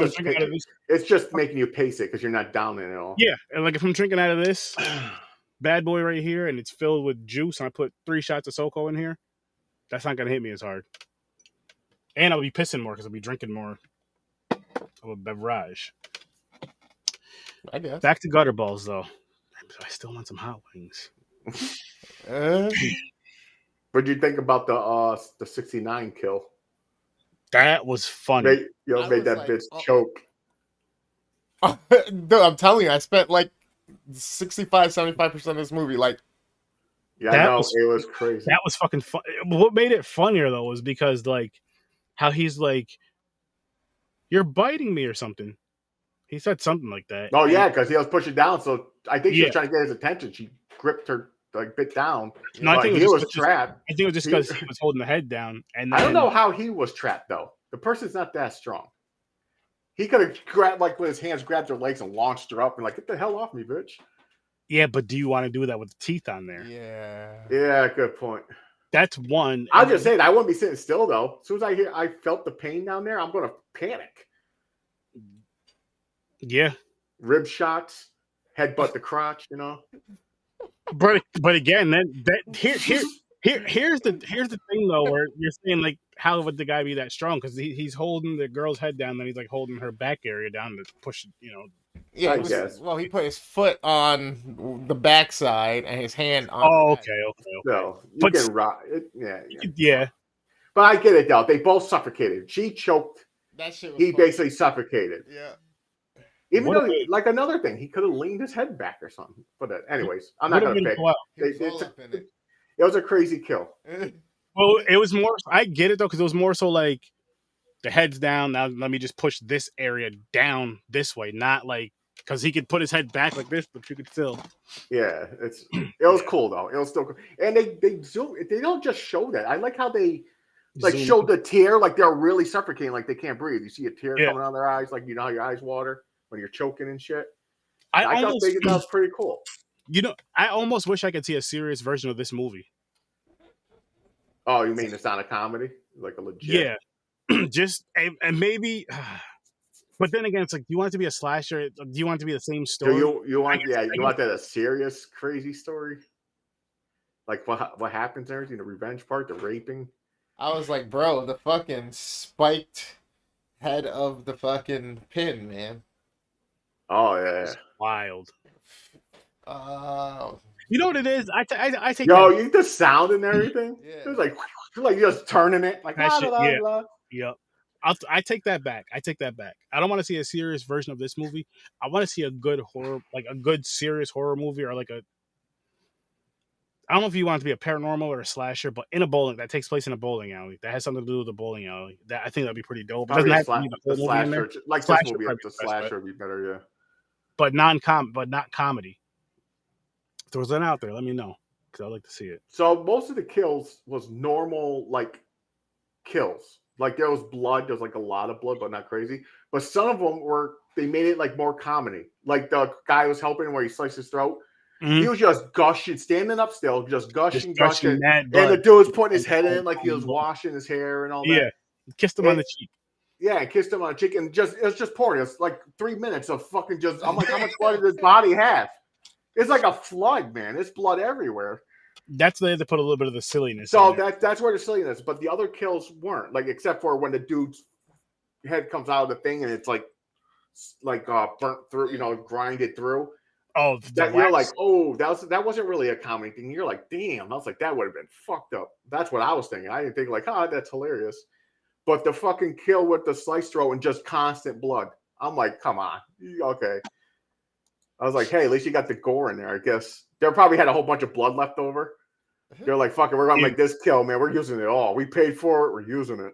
it's just making you pace it because you're not down in it at all. Yeah, and like if I'm drinking out of this bad boy right here and it's filled with juice and I put 3 shots of SoCo in here, that's not gonna hit me as hard. And I'll be pissing more because I'll be drinking more of a beverage. I guess. Back to Gutterballs though. I still want some hot wings. What do you think about the 69 kill? That was funny. Made that bitch choke. Dude, I'm telling you, I spent like 65-75% of this movie. Like, yeah, I know, it was crazy. That was fucking fun. What made it funnier though was because like how he's like, "You're biting me" or something. He said something like that. Oh yeah, because he was pushing down. So I think she was trying to get his attention. She gripped her like bit down. No, I think he was trapped. I think it was just because he was holding the head down. And then, I don't know how he was trapped though. The person's not that strong. He could have grabbed with his hands, grabbed her legs, and launched her up and like, get the hell off me, bitch. Yeah, but do you want to do that with the teeth on there? Yeah, good point. That's one. I'll just say it. I wouldn't be sitting still though. As soon as I felt the pain down there, I'm gonna panic. Yeah. Rib shots, headbutt the crotch, you know. But again, here's the thing though, where you're saying like, how would the guy be that strong? Because he's holding the girl's head down, then he's like holding her back area down to push, you know. Yeah, I guess. Well, he put his foot on the backside and his hand on. Oh, okay. No, you can rock. Yeah. But I get it though. They both suffocated. She choked. That shit was he funny. Basically suffocated. Yeah. Even though, like another thing, he could have leaned his head back or something. But anyways, I'm not going to pick. It was a crazy kill. Well, it was more. I get it though, because it was more so like the head's down. Now let me just push this area down this way, not like because he could put his head back like this, but you could still. Yeah, it was cool though. It was still cool, and they zoom. They don't just show that. I like how they show the tear, like they're really suffocating, like they can't breathe. You see a tear coming out of their eyes, like you know how your eyes water when you're choking and shit. I thought that was pretty cool. You know, I almost wish I could see a serious version of this movie. Oh, you mean it's not a comedy? Like a legit? Yeah. Just and maybe But then again, it's like, do you want it to be a slasher? Do you want it to be the same Do story? you want I you guess want that a serious crazy story? Like what happens and everything, the revenge part, the raping. I was like, bro, the fucking spiked head of the fucking pin, man. Oh yeah. it's wild. Uh, You know what it is? I take Yo, that, you the sound and everything. It was yeah. like just turning it like that la shit. la Yeah, la. yep. I take that back. I take that back. I don't want to see a serious version of this movie. I want to see a good horror, like a good serious horror movie, or like a. I don't know if you want it to be a paranormal or a slasher, but in a bowling that takes place in a bowling alley that has something to do with the bowling alley. That I think that'd be pretty dope. It Probably doesn't have to be the the whole movie in there. slasher, like this Slasher movie. probably The the best bet, slasher would be better, yeah. but but not comedy. If there's one out there, let me know because I'd like to see it. So most of the kills was normal, like kills. Like there was blood. There's like a lot of blood, but not crazy. But some of them were. They made it like more comedy. Like the guy was helping where he sliced his throat. He was just gushing, standing up still, just gushing, gushing. Mad And blood. the dude was putting his head in like he was washing his hair and all that. Yeah, kissed him on the cheek. Yeah, and kissed him on the cheek, and it was just pouring. It's like 3 minutes of fucking just. I'm like, how much blood does his body have? It's like a flood, man. There's blood everywhere. That's they had to put a little bit of the silliness. So in there. that's where the silliness. But the other kills weren't like, except for when the dude's head comes out of the thing and it's like burnt through, grinded through. Oh, That you're like, oh, that wasn't really a comedy thing. You're like, damn. I was like, that would have been fucked up. That's what I was thinking. I didn't think like, that's hilarious. But the fucking kill with the slice throat and just constant blood. I'm like, come on. Okay. I was like, hey, at least you got the gore in there, I guess. They probably had a whole bunch of blood left over. They're like, fuck it, we're going to make this kill, man. We're using it all. We paid for it. We're using it.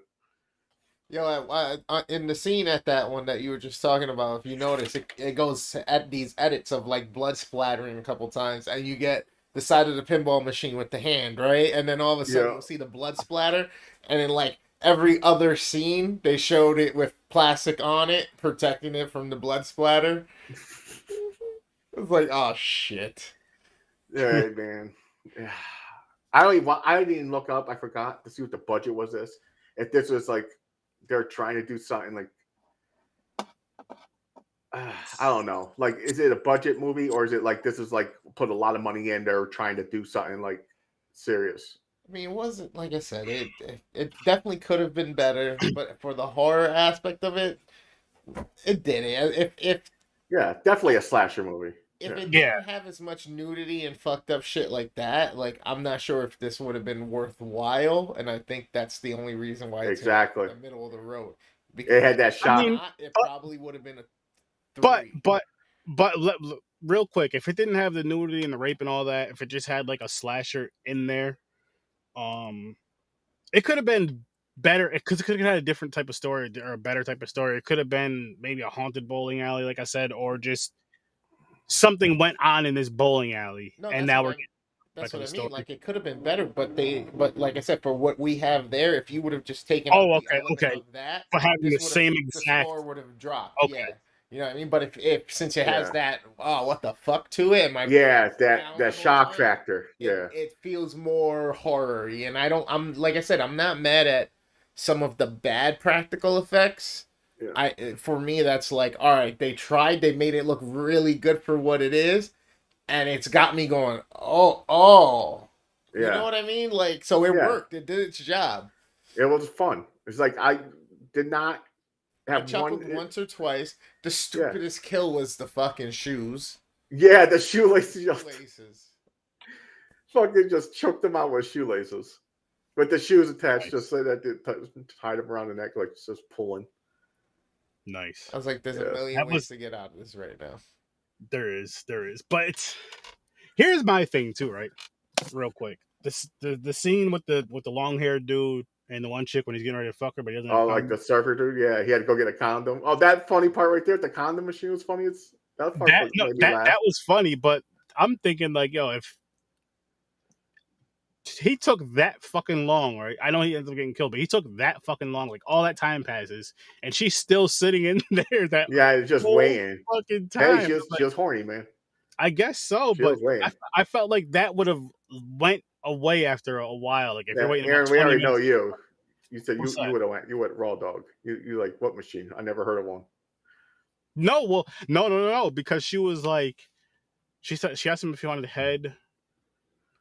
Yo, in the scene at that one that you were just talking about, if you notice, it goes at these edits of like blood splattering a couple times, and you get the side of the pinball machine with the hand, right? And then all of a sudden you'll see the blood splatter, and then like every other scene, they showed it with plastic on it, protecting it from the blood splatter. It's like, oh shit. Yeah, man. I didn't even look up. I forgot to see what the budget was. If this was like they're trying to do something like I don't know. Like, is it a budget movie or is it like this is like put a lot of money in? They're trying to do something like serious. I mean, it wasn't like I said. It definitely could have been better, but for the horror aspect of it, it didn't. Yeah, definitely a slasher movie. If it didn't have as much nudity and fucked up shit like that, like I'm not sure if this would have been worthwhile, and I think that's the only reason why it's in the middle of the road. Because it had that shot. It probably would have been a 3. But real quick, if it didn't have the nudity and the rape and all that, if it just had like a slasher in there, it could have been better because it could have had a different type of story or a better type of story. It could have been maybe a haunted bowling alley, like I said, or just something went on in this bowling alley, and now we're. That's what I mean. Like it could have been better, but like I said, for what we have there, if you would have just taken out the element of that, for having the same exact, the score would have dropped. Okay. Yeah. You know what I mean? But if since it has that, what the fuck to it? That shock factor. It feels more horror-y, and I'm like I said, I'm not mad at some of the bad practical effects. Yeah. For me, that's like, all right, they tried, they made it look really good for what it is, and it's got me going, oh. You know what I mean? Like, so it worked. It did its job. It was fun. It's like I did not have I chuckled once or twice. The stupidest kill was the fucking shoes. Yeah, the shoelaces. Fucking just choked them out with shoelaces. With the shoes attached, just so that they tied them around the neck, like just pulling. Nice. I was like, there's a million ways to get out of this right now. There is. But here's my thing too, right? Real quick. The scene with the long haired dude and the one chick when he's getting ready to fuck her, but he doesn't. Like the surfer dude, yeah, he had to go get a condom. Oh, that funny part right there, the condom machine was funny. That was funny, but I'm thinking like, yo, if he took that fucking long, right? I know he ends up getting killed, but he took that fucking long. Like all that time passes, and she's still sitting in there. It's just waiting. Fucking time. Hey, she was horny, man. I guess so, but I felt like that would have went away after a while. Like if you're waiting, Aaron, we already know you. You said you would have went. You went raw dog. You like what machine? I never heard of one. No, well, no, because she was like, she asked him if he wanted head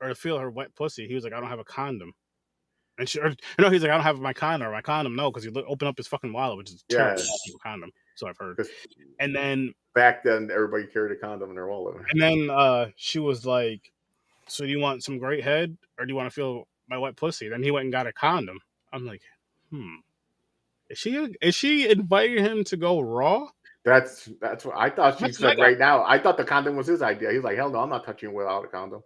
or to feel her wet pussy. He was like, I don't have a condom. And he's like, I don't have my condom or my condom. No, because he opened up his fucking wallet, which is terrible. Yeah. To keep a condom. So I've heard. 'Cause And then back then, everybody carried a condom in their wallet. she was like, so do you want some great head or do you want to feel my wet pussy? Then he went and got a condom. I'm like, is she inviting him to go raw? That's what I thought she said right now. I thought the condom was his idea. He's like, hell no, I'm not touching you without a condom.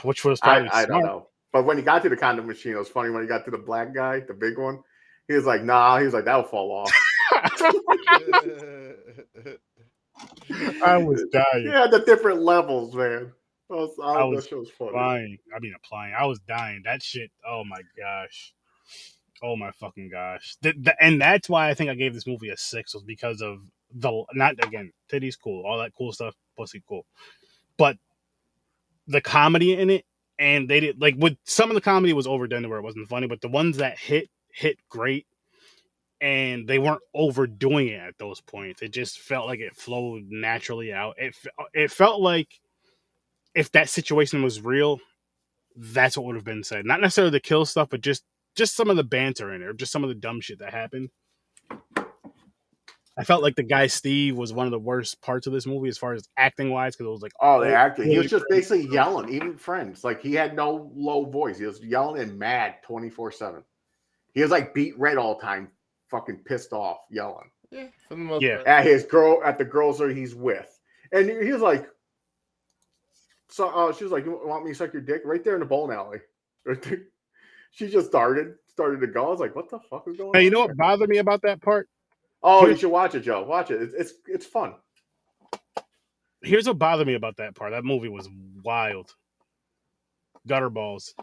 Which was probably I don't know. But when he got to the condom machine, it was funny when he got to the black guy, the big one. He was like, nah. He was like, that'll fall off. I was dying. Yeah, the different levels, man. I was funny. applying. I was dying. That shit. Oh my gosh. Oh my fucking gosh. And that's why I think I gave this movie a 6 was because of not again, titties cool, all that cool stuff, pussy cool. But the comedy in it, and they did like with some of the comedy was overdone where it wasn't funny, but the ones that hit great. And they weren't overdoing it at those points. It just felt like it flowed naturally out. It felt like if that situation was real, that's what would have been said. Not necessarily the kill stuff, but just some of the banter in it, or just some of the dumb shit that happened. I felt like the guy Steve was one of the worst parts of this movie as far as acting wise, because it was like, the acting. He was just basically yelling, even friends. Like he had no low voice. He was yelling and mad 24/7. He was like beat red all the time. Fucking pissed off, yelling. Yeah, for the most part. At the girls that he's with, and he was like, so she was like, "You want me to suck your dick?" Right there in the bowling alley. She just started to go. I was like, "What the fuck is going on?" You know what bothered me about that part? Oh, you should watch it, Joe. Watch it. It's fun. Here's what bothered me about that part. That movie was wild. Gutterballs.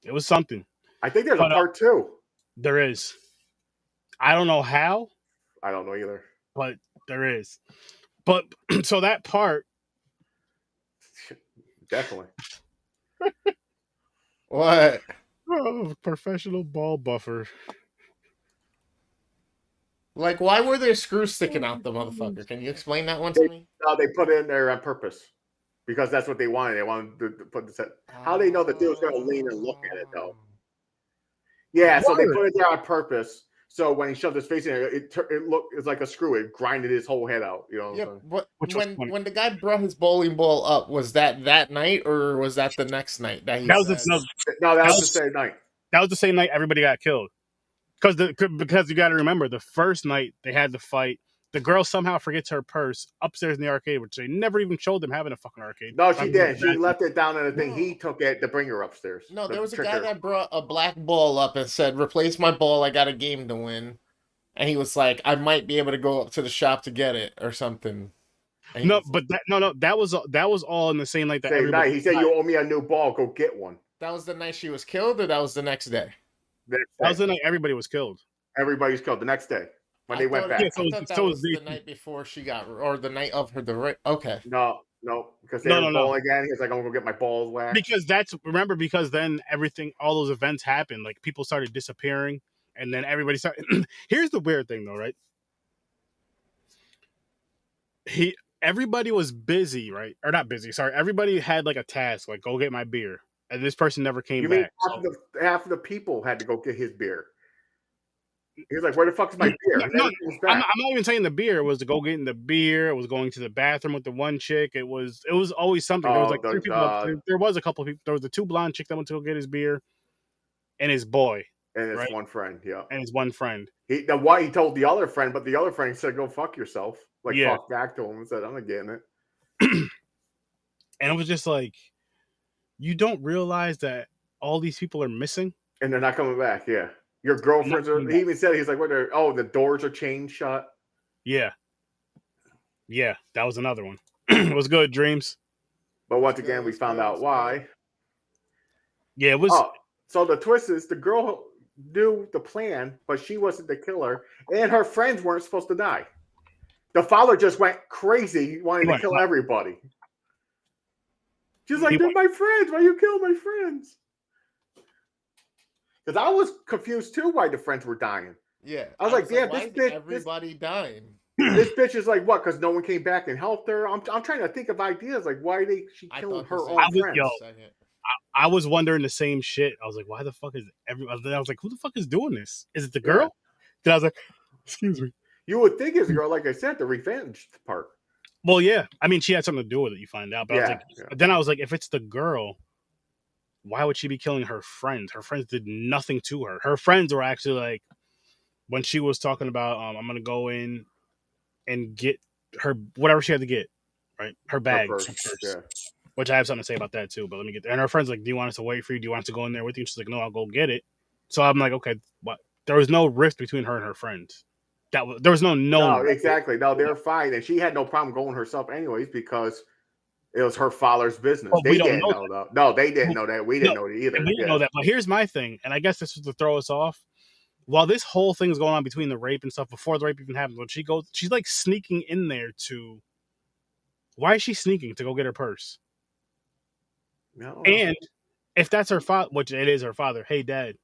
It was something. I think there's a part 2. There is. I don't know how. I don't know either. But there is. But so that part. Definitely. What? Oh, professional ball buffer. Like, why were there screws sticking out the motherfucker? Can you explain that one to me? No, they put it in there on purpose. Because that's what they wanted. They wanted to put the set. How they know the dude's going to lean and look at it, though? Yeah, so they put it there on purpose. So when he shoved his face in it looked it's like a screw. It grinded his whole head out. You know. Yeah, but when the guy brought his bowling ball up, was that night or was that the next night that he? That was the same night. That was the same night everybody got killed. Because you got to remember the first night they had the fight. The girl somehow forgets her purse upstairs in the arcade, which they never even showed them having a fucking arcade. No, she did. She left it down in the thing. He took it to bring her upstairs. No, there was a guy that brought a black ball up and said, "Replace my ball. I got a game to win." And he was like, "I might be able to go up to the shop to get it or something." That was all in the same night. Same night. He said, "You owe me a new ball. Go get one." That was the night she was killed, or that was the next day? That was the night everybody was killed. Everybody's killed the next day. When they went back. I thought that was the night before she got, or the night of her. Okay. No, because they had a ball again. He was like, "I'm gonna go get my balls waxed." Because then all those events happened. Like people started disappearing, and then everybody started. Here's the weird thing, though, right? Everybody was busy, right? Or not busy. Sorry, everybody had like a task, like go get my beer, and this person never came back. Half of the people had to go get his beer. He was like, "Where the fuck is my beer?" I'm not even saying the beer. It was to go getting the beer. It was going to the bathroom with the one chick. It was always something. There was like 3 people. There was a couple of people. There was the 2 blonde chicks that went to go get his beer, and his boy, and his one friend. Yeah, and his one friend. He told the other friend, but the other friend said, "Go fuck yourself." Talked back to him and said, "I'm not getting it." And it was just like, you don't realize that all these people are missing, and they're not coming back. Yeah. Your girlfriends are. He even said he's like, "What? The doors are chained shut." Yeah, that was another one. It was good, Dreams. But once again, we found out why. Yeah, it was. So the twist is the girl knew the plan, but she wasn't the killer, and her friends weren't supposed to die. The father just went crazy, wanting to kill everybody. She's like, "They're my friends. Why you kill my friends?" Because I was confused too why the friends were dying. Yeah, I was like, "Damn, this bitch." Everybody dying. This bitch is like, what? Because no one came back and helped her. I'm trying to think of ideas like why she I killing thought her the own same friends. thing for a second. I was wondering the same shit. I was like, why the fuck is everyone? I was like, who the fuck is doing this? Is it the girl? Yeah. Then I was like, excuse me. You would think it's a girl, like I said, the revenge part. Well, yeah. I mean, she had something to do with it. You find out, but I was Yeah, like, yeah. then I was like, if it's the girl, why would she be killing her friends? Her friends did nothing to her. Her friends were actually like, when she was talking about, I'm gonna go in and get her whatever she had to get, right? Her bag, purse, her purse. yeah. Which I have something to say about that too. But let me get there. And her friends like, do you want us to wait for you? Do you want us to go in there with you? And she's like, no, I'll go get it. So I'm like, okay, what? There was no rift between her and her friends. There was no No, exactly. No, they're fine, and she had no problem going herself anyways because it was her father's business. But They we don't didn't know know though. No, they didn't know that. We didn't know it either. we didn't know that. But here's my thing, and I guess this was to throw us off. While this whole thing is going on between the rape and stuff, before the rape even happens, when she goes, she's like sneaking in there to. Why is she sneaking to go get her purse? No. And if that's her father, which it is her father, hey dad,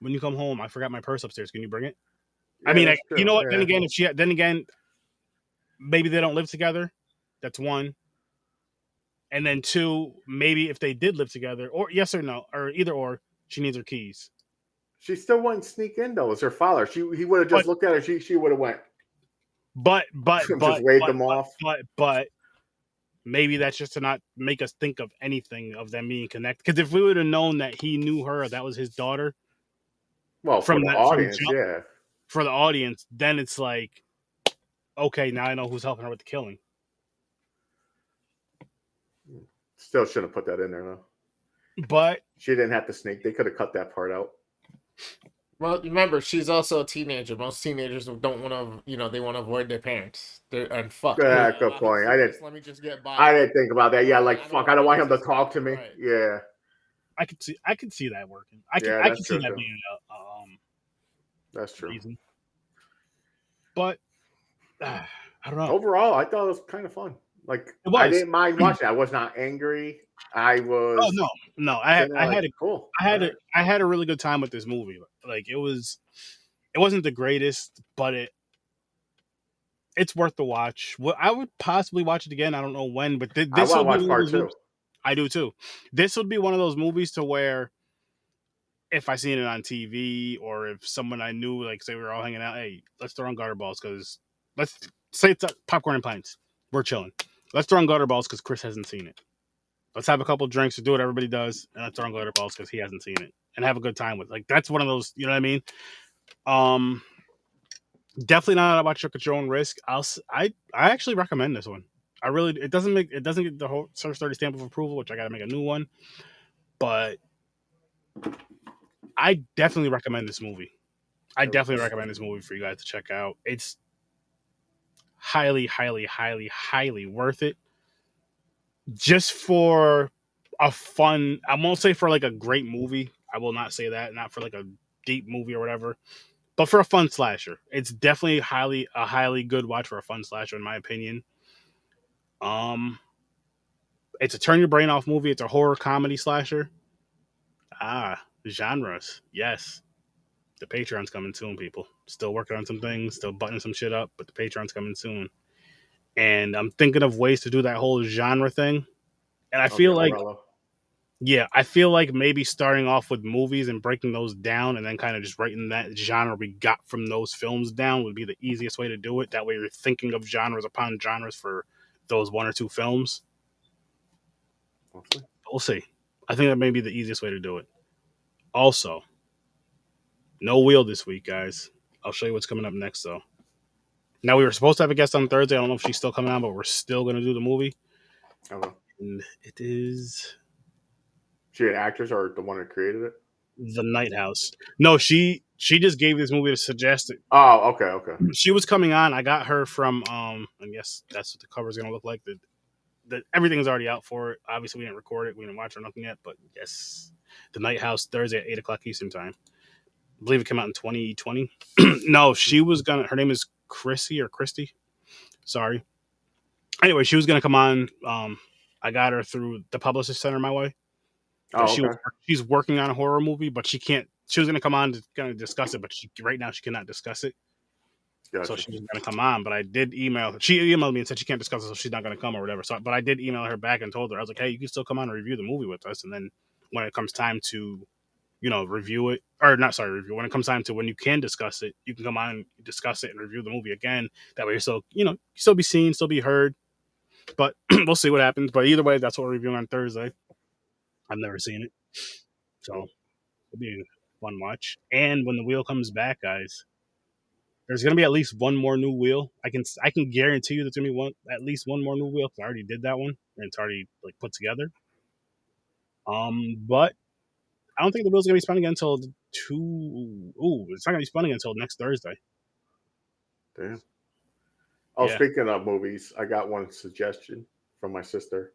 when you come home, I forgot my purse upstairs. Can you bring it? Yeah, I mean, that's you know what? true. Yeah. Then again, maybe they don't live together. That's one. And then two, maybe if they did live together, or yes or no, or either or, she needs her keys. She still wouldn't sneak in though. It's her father. He would have just looked at her. She would have went. But just waved them off. But maybe that's just to not make us think of anything of them being connected. Because if we would have known that he knew her, that was his daughter. Well, from for the that audience, from, yeah. For the audience, then it's like, okay, now I know who's helping her with the killing. Still shouldn't have put that in there though. But she didn't have to sneak. They could have cut that part out. Well, remember, she's also a teenager. Most teenagers don't want to, they want to avoid their parents. And fuck. Yeah, good point. Let me just get by. I didn't think about that. Yeah, like fuck. I don't want him to talk to me. Right. Yeah. I could see that working. I could see that being that's true. Reason. But I don't know. Overall, I thought it was kind of fun. Like I didn't mind watching. I was not angry. I was. Oh no! I had a really good time with this movie. Like it wasn't the greatest, but it's worth the watch. I would possibly watch it again. I don't know when, but this I want to watch part 2. I do too. This would be one of those movies to where if I seen it on TV or if someone I knew, like say we were all hanging out, hey, let's throw on Gutterballs because let's say it's popcorn and pints. We're chilling. Let's throw on Gutterballs because Chris hasn't seen it. Let's have a couple of drinks to do what everybody does, and let's throw on Gutterballs because he hasn't seen it, and have a good time with it. Like that's one of those, you know what I mean? Definitely not about at your own risk. I actually recommend this one. It doesn't get the whole Search 30 stamp of approval, which I got to make a new one, but I definitely recommend this movie. I definitely recommend this movie for you guys to check out. It's highly, highly, highly, highly worth it. Just for a fun, I won't say for like a great movie. I will not say that. Not for like a deep movie or whatever, but for a fun slasher. It's definitely a highly good watch for a fun slasher, in my opinion. It's a turn your brain off movie. It's a horror comedy slasher. Genres. Yes. The Patreon's coming soon, people. Still working on some things, still buttoning some shit up, but the Patreon's coming soon. And I'm thinking of ways to do that whole genre thing. And I feel like, I feel like maybe starting off with movies and breaking those down and then kind of just writing that genre we got from those films down would be the easiest way to do it. That way you're thinking of genres upon genres for those 1 or 2 films. We'll see. I think that may be the easiest way to do it. Also, no wheel this week, guys. I'll show you what's coming up next, though. Now, we were supposed to have a guest on Thursday. I don't know if she's still coming on, but we're still going to do the movie. Okay. And it is... She an actress or the one that created it? The Night House. No, she just gave this movie to suggest it. Oh, okay. She was coming on. I got her from, I guess that's what the cover's going to look like. Everything's already out for it. Obviously, we didn't record it. We didn't watch it or nothing yet. But yes, The Night House, Thursday at 8 o'clock Eastern Time. I believe it came out in 2020. No, she was going to... Her name is Chrissy or Christy. Sorry. Anyway, she was going to come on. I got her through the publicist center my way. Oh, okay. She's working on a horror movie, but she can't. She was going to come on to kind of discuss it, but right now she cannot discuss it. Gotcha. So she was going to come on, but I did email her. She emailed me and said she can't discuss it, so she's not going to come or whatever. So, but I did email her back and told her, I was like, hey, you can still come on and review the movie with us. And then when it comes time to, review it, or not, sorry, review, when it comes time to when you can discuss it, you can come on and discuss it and review the movie again. That way you're still, still be seen, still be heard. But we'll see what happens. But either way, that's what we're reviewing on Thursday. I've never seen it. So it'll be a fun watch. And when the wheel comes back, guys, there's gonna be at least one more new wheel. I can guarantee you there's gonna be at least one more new wheel because I already did that one and it's already like put together. But I don't think the wheel's gonna be spun again until it's not gonna be spun again until next Thursday. Damn. Oh, Yeah. Speaking of movies, I got one suggestion from my sister.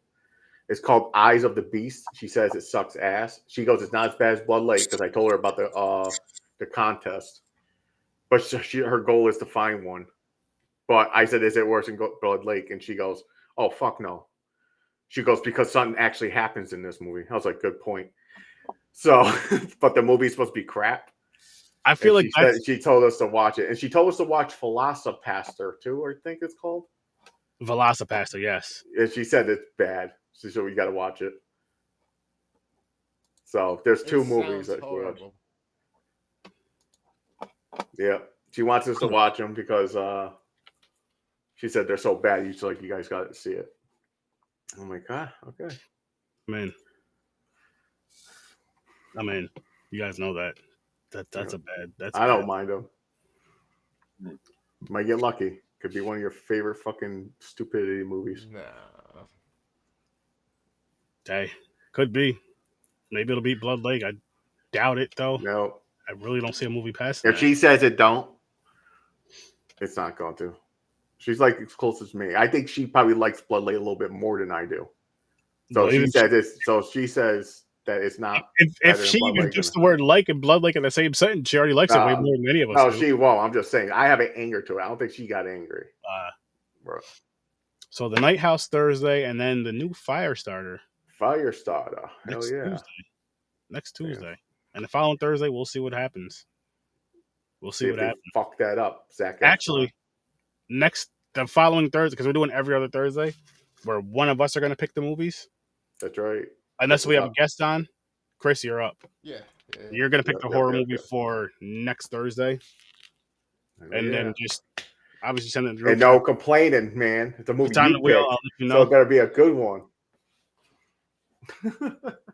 It's called Eyes of the Beast. She says it sucks ass. She goes, it's not as bad as Blood Lake because I told her about the contest. But her goal is to find one. But I said, is it worse than Blood Lake? And she goes, oh, fuck no. She goes, because something actually happens in this movie. I was like, good point. So, but the movie's supposed to be crap. I feel like she told us to watch it. And she told us to watch Velocipaster too, I think it's called. Velocipaster, yes. And she said it's bad. So we got to watch it. So there's two movies that we watch. Yeah, she wants us to watch them because she said they're so bad. You guys got to see it. I'm like, okay. I mean, you guys know that. That's a bad. I don't mind them. Might get lucky. Could be one of your favorite fucking stupidity movies. Nah. Hey, could be. Maybe it'll beat Blood Lake. I doubt it though. No. I really don't see a movie past If she says it don't, it's not going to. She's like as close as me. I think she probably likes Blood Lake a little bit more than I do. So she says that it's not. If she even gets the word like and Blood Lake in the same sentence, she already likes it way more than any of us. No, she won't. I'm just saying. I have an anger to it. I don't think she got angry. So the Night House Thursday, and then the new Firestarter. Firestarter. Hell yeah. Next Tuesday. And the following Thursday, we'll see what happens. We'll see what happens. Fuck that up, Zach. Actually, the following Thursday, because we're doing every other Thursday, where one of us are going to pick the movies. That's right. Unless we have a guest on. Chris, you're up. Yeah. You're going to pick the horror movie for next Thursday. And then just obviously send it. And no complaining, man. It's a movie on the wheel, I'll let you know. So it better be a good one.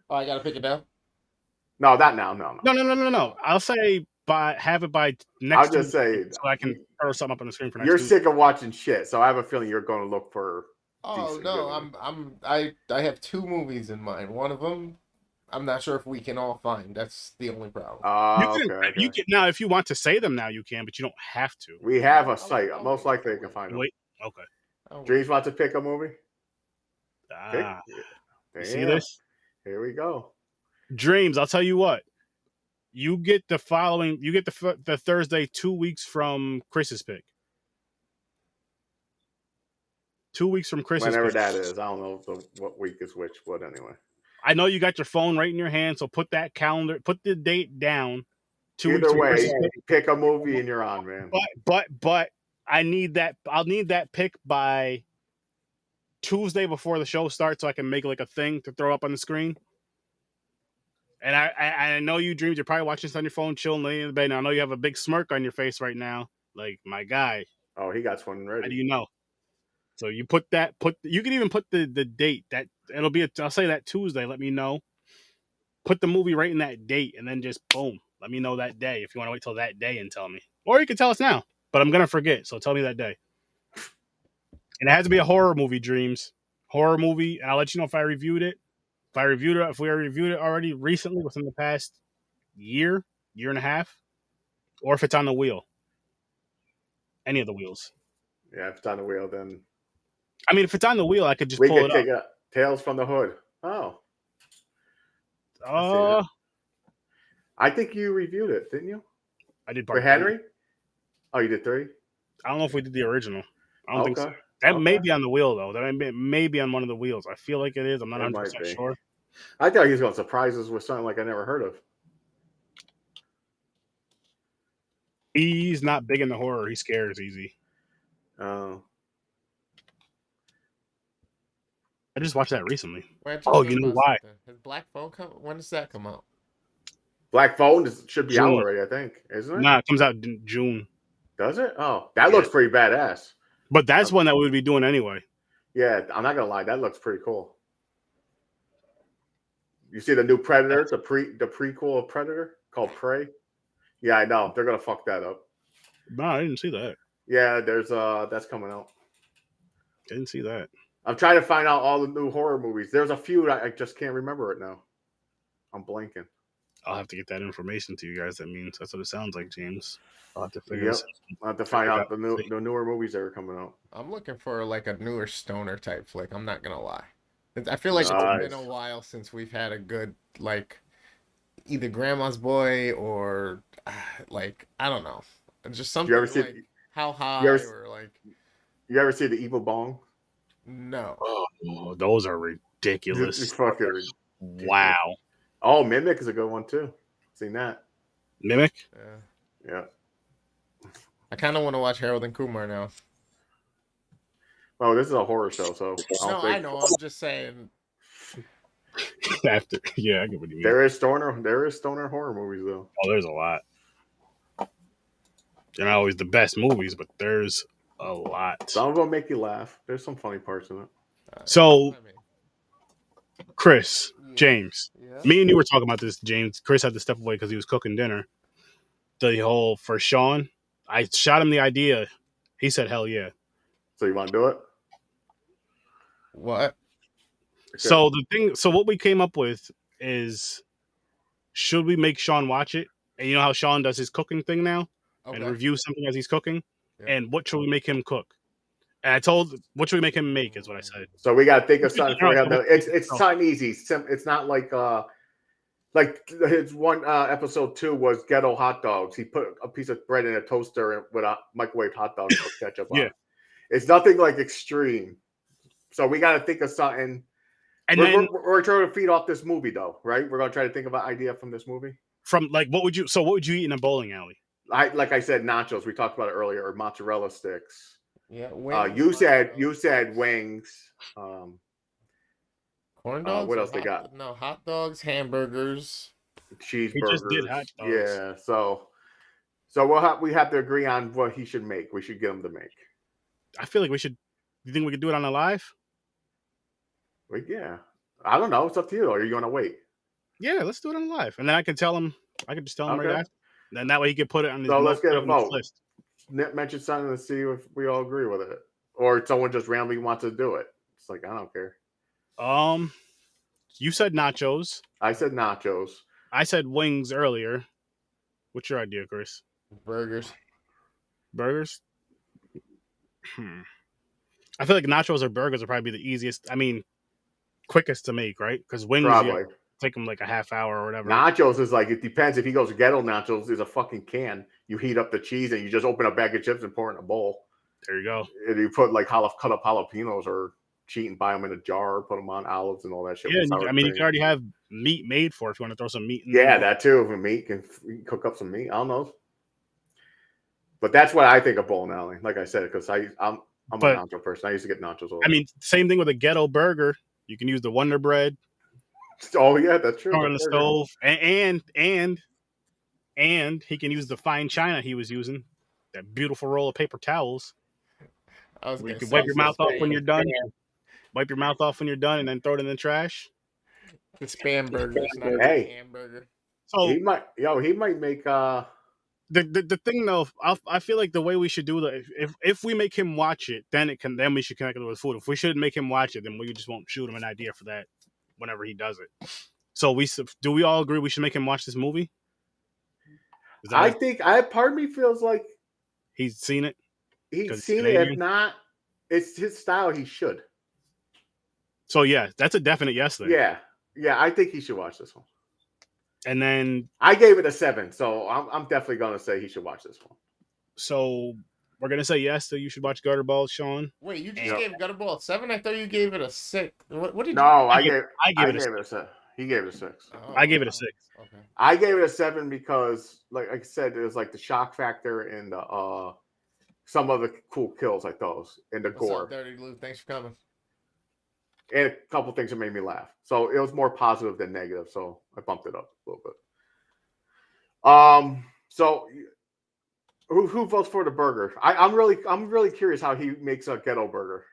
I got to pick it now? No, not now. No. I'll say have it by next. I'll just say so I can throw something up on the screen for next. You're sick of watching shit, so I have a feeling you're going to look for. Oh no, I have two movies in mind. One of them, I'm not sure if we can all find. That's the only problem. Okay. You can now if you want to say them now you can, but you don't have to. We have a site. Most likely, you can find them. Wait. Okay. Dreams wants to pick a movie. See this? Here we go. Dreams. I'll tell you what. You get the following. You get the Thursday 2 weeks from Chris's pick. 2 weeks from Chris's Whenever pick. that is. I don't know what week is which, but anyway. I know you got your phone right in your hand, so put that calendar, put the date down. Either way, pick a movie and you're on, man. But I need that. I'll need that pick by Tuesday before the show starts, so I can make like a thing to throw up on the screen. And I know you Dreams. You're probably watching this on your phone, chilling in the bed. Now I know you have a big smirk on your face right now, like my guy. Oh, he got one ready. How do you know? So you you can even put the date that it'll be. I'll say that Tuesday. Let me know. Put the movie right in that date, and then just boom. Let me know that day if you want to wait till that day and tell me, or you can tell us now. But I'm gonna forget, so tell me that day. And it has to be a horror movie, Dreams. Horror movie, and I'll let you know if I reviewed it. If we reviewed it already recently, within the past year and a half, or if it's on the wheel. Any of the wheels. Yeah, if it's on the wheel, then. I mean, if it's on the wheel, I could just pull it up. We could take Tales from the Hood. Oh. I think you reviewed it, didn't you? I did. For Henry? Oh, you did 3? I don't know if we did the original. I don't think so. That may be on the wheel, though. That may be on one of the wheels. I feel like it is. I'm not 100% sure. I thought he was going to surprise us with something like I never heard of. He's not big into horror. He scares easy. Oh, I just watched that recently. Wait, I just Oh, thought you know about why? something. Has Black Phone come? When does that come out? Black Phone should be out June. already, I think, isn't it? Nah, it comes out in June. Does it? Oh, that Yeah. looks pretty badass. But that's one that we would be doing anyway. Yeah, I'm not gonna lie, that looks pretty cool. You see the new Predator, the prequel of Predator called Prey? Yeah, I know. They're gonna fuck that up. No, I didn't see that. Yeah, there's that's coming out. I didn't see that. I'm trying to find out all the new horror movies. There's a few I just can't remember it now. I'm blanking. I'll have to get that information to you guys. That means that's what it sounds like, James. I'll have to figure Yep. this out. I'll have to find out the newer movies that are coming out. I'm looking for like a newer stoner type flick. I'm not gonna lie. I feel like Nice. it's been a while since we've had a good like either Grandma's Boy or like I don't know, just something ever see- like How High you ever- or like You ever see the Evil Bong? no. Oh, those are It's ridiculous. fucking Wow. Oh, Mimic is a good one too. Seen that? Mimic? Yeah. I kind of want to watch Harold and Kumar now. Well, this is a horror show, so I know. I'm just saying. After, yeah, I get what you mean. There is stoner horror movies though. Oh, there's a lot. They're not always the best movies, but there's a lot. Some of them make you laugh. There's some funny parts in it. So, Chris, Yeah. James, Yeah. me and you were talking about this, James. Chris had to step away because he was cooking dinner. The whole for Sean, I shot him the idea. He said, "Hell yeah!" So you want to do it? What? So what we came up with is, should we make Sean watch it? And you know how Sean does his cooking thing now, and review something as he's cooking. Yeah. And what should we make him cook? And I told, what should we make him make? Is what I said. So we got to think of something for him. It's something easy. It's not like his one episode 2 was ghetto hot dogs. He put a piece of bread in a toaster with a microwave hot dog and put ketchup on. Yeah. It's nothing like extreme. So we got to think of something. And we're trying to feed off this movie though, right? We're gonna try to think of an idea from this movie. From like, what would you eat in a bowling alley? Like I said, nachos. We talked about it earlier, or mozzarella sticks. Yeah. You said wings. Corn dogs. What else they got? No, hot dogs, hamburgers, cheeseburgers. He just did hot dogs. Yeah. So we have to agree on what he should make. We should get him to make. I feel like we should. You think we could do it on a live? Yeah. I don't know. It's up to you. Or are you going to wait? Yeah, let's do it on live, and then I can tell him. I can just tell him right after. Then that way he can put it on his. So let's get a vote. List. Mention something to see if we all agree with it, or someone just randomly wants to do it. It's like I don't care. You said nachos. I said nachos. I said wings earlier. What's your idea, Chris? burgers. Burgers. I feel like nachos or burgers would probably be the easiest. I mean, quickest to make, right? Because wings take them like a half hour or whatever. Nachos is like, it depends. If he goes ghetto nachos, there's a fucking can. You heat up the cheese and you just open a bag of chips and pour it in a bowl. There you go. And you put like cut up jalapenos or cheat and buy them in a jar, put them on olives and all that shit. Yeah, I mean, you can already have meat made for it if you want to throw some meat in there. That too. If meat can cook up some meat, I don't know. But that's what I think of bowling alley. Like I said, because I'm a nacho person. I used to get nachos. I mean, same thing with a ghetto burger. You can use the Wonder Bread. Oh yeah, that's true. Throw it on the stove, and he can use the fine china he was using. That beautiful roll of paper towels. You can wipe your mouth off when you're done. Wipe your mouth off when you're done, and then throw it in the trash. The spam burger, not a hamburger. So he might make the thing though. I feel like the way we should do that, if we make him watch it, then we should connect it with food. If we shouldn't make him watch it, then we just won't shoot him an idea for that whenever he does it. So do we all agree we should make him watch this movie? I think part of me feels like he's seen it. He's seen it. If not, it's his style. He should. So yeah, that's a definite yes then. Yeah. I think he should watch this one. And then I gave it a 7, so I'm definitely gonna say he should watch this one. So we're gonna say yes, so you should watch Gutterballs, Sean. Wait, you just gave Gutterballs 7? I thought you gave it a 6. What did you? No, I gave it a 7. He gave it a 6. Oh, I gave it a wow. 6. Okay. I gave it a 7 because, like I said, it was like the shock factor and the some of the cool kills like those and the What's gore up, Dirty Lou? Thanks for coming. and a couple things that made me laugh. So it was more positive than negative. So I bumped it up a little bit. So who votes for the burger? I'm really curious how he makes a ghetto burger.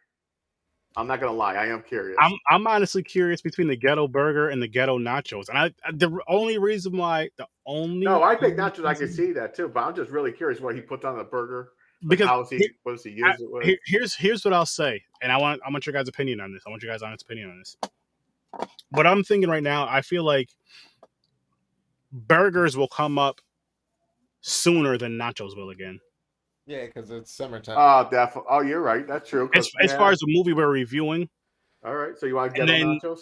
I'm not gonna lie, I am curious. I'm honestly curious between the ghetto burger and the ghetto nachos, and the only reason why No, I think nachos. I can see that too, but I'm just really curious what he puts on the burger. Like, because what does he use it with? here's what I'll say, and I want your guys' opinion on this. I want your guys' honest opinion on this. What I'm thinking right now, I feel like burgers will come up sooner than nachos will again. Yeah, because it's summertime. Oh, definitely. Oh, you're right. That's true. As far as the movie we're reviewing. All right. So you want to get on nachos?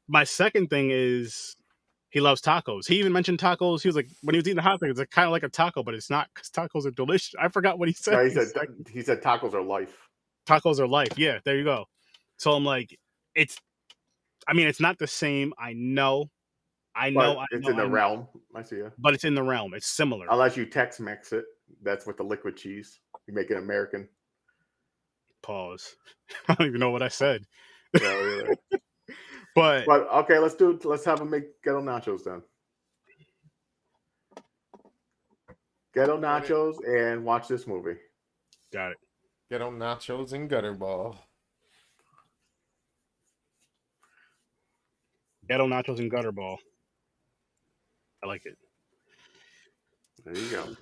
My second thing is he loves tacos. He even mentioned tacos. He was like, when he was eating the hot dog, it's like, kind of like a taco, but it's not because tacos are delicious. I forgot what he said. No, he said tacos are life. Tacos are life. Yeah, there you go. So I'm like, it's not the same. I know. It's in the realm. I see you. But it's in the realm. It's similar. Unless you Tex-Mex it. That's with the liquid cheese. You make it American. Pause. I don't even know what I said. No, really. But okay, let's have him make ghetto nachos then. Ghetto nachos and watch this movie. Got it. Ghetto nachos and Gutterball. Ghetto nachos and Gutterball. I like it. There you go.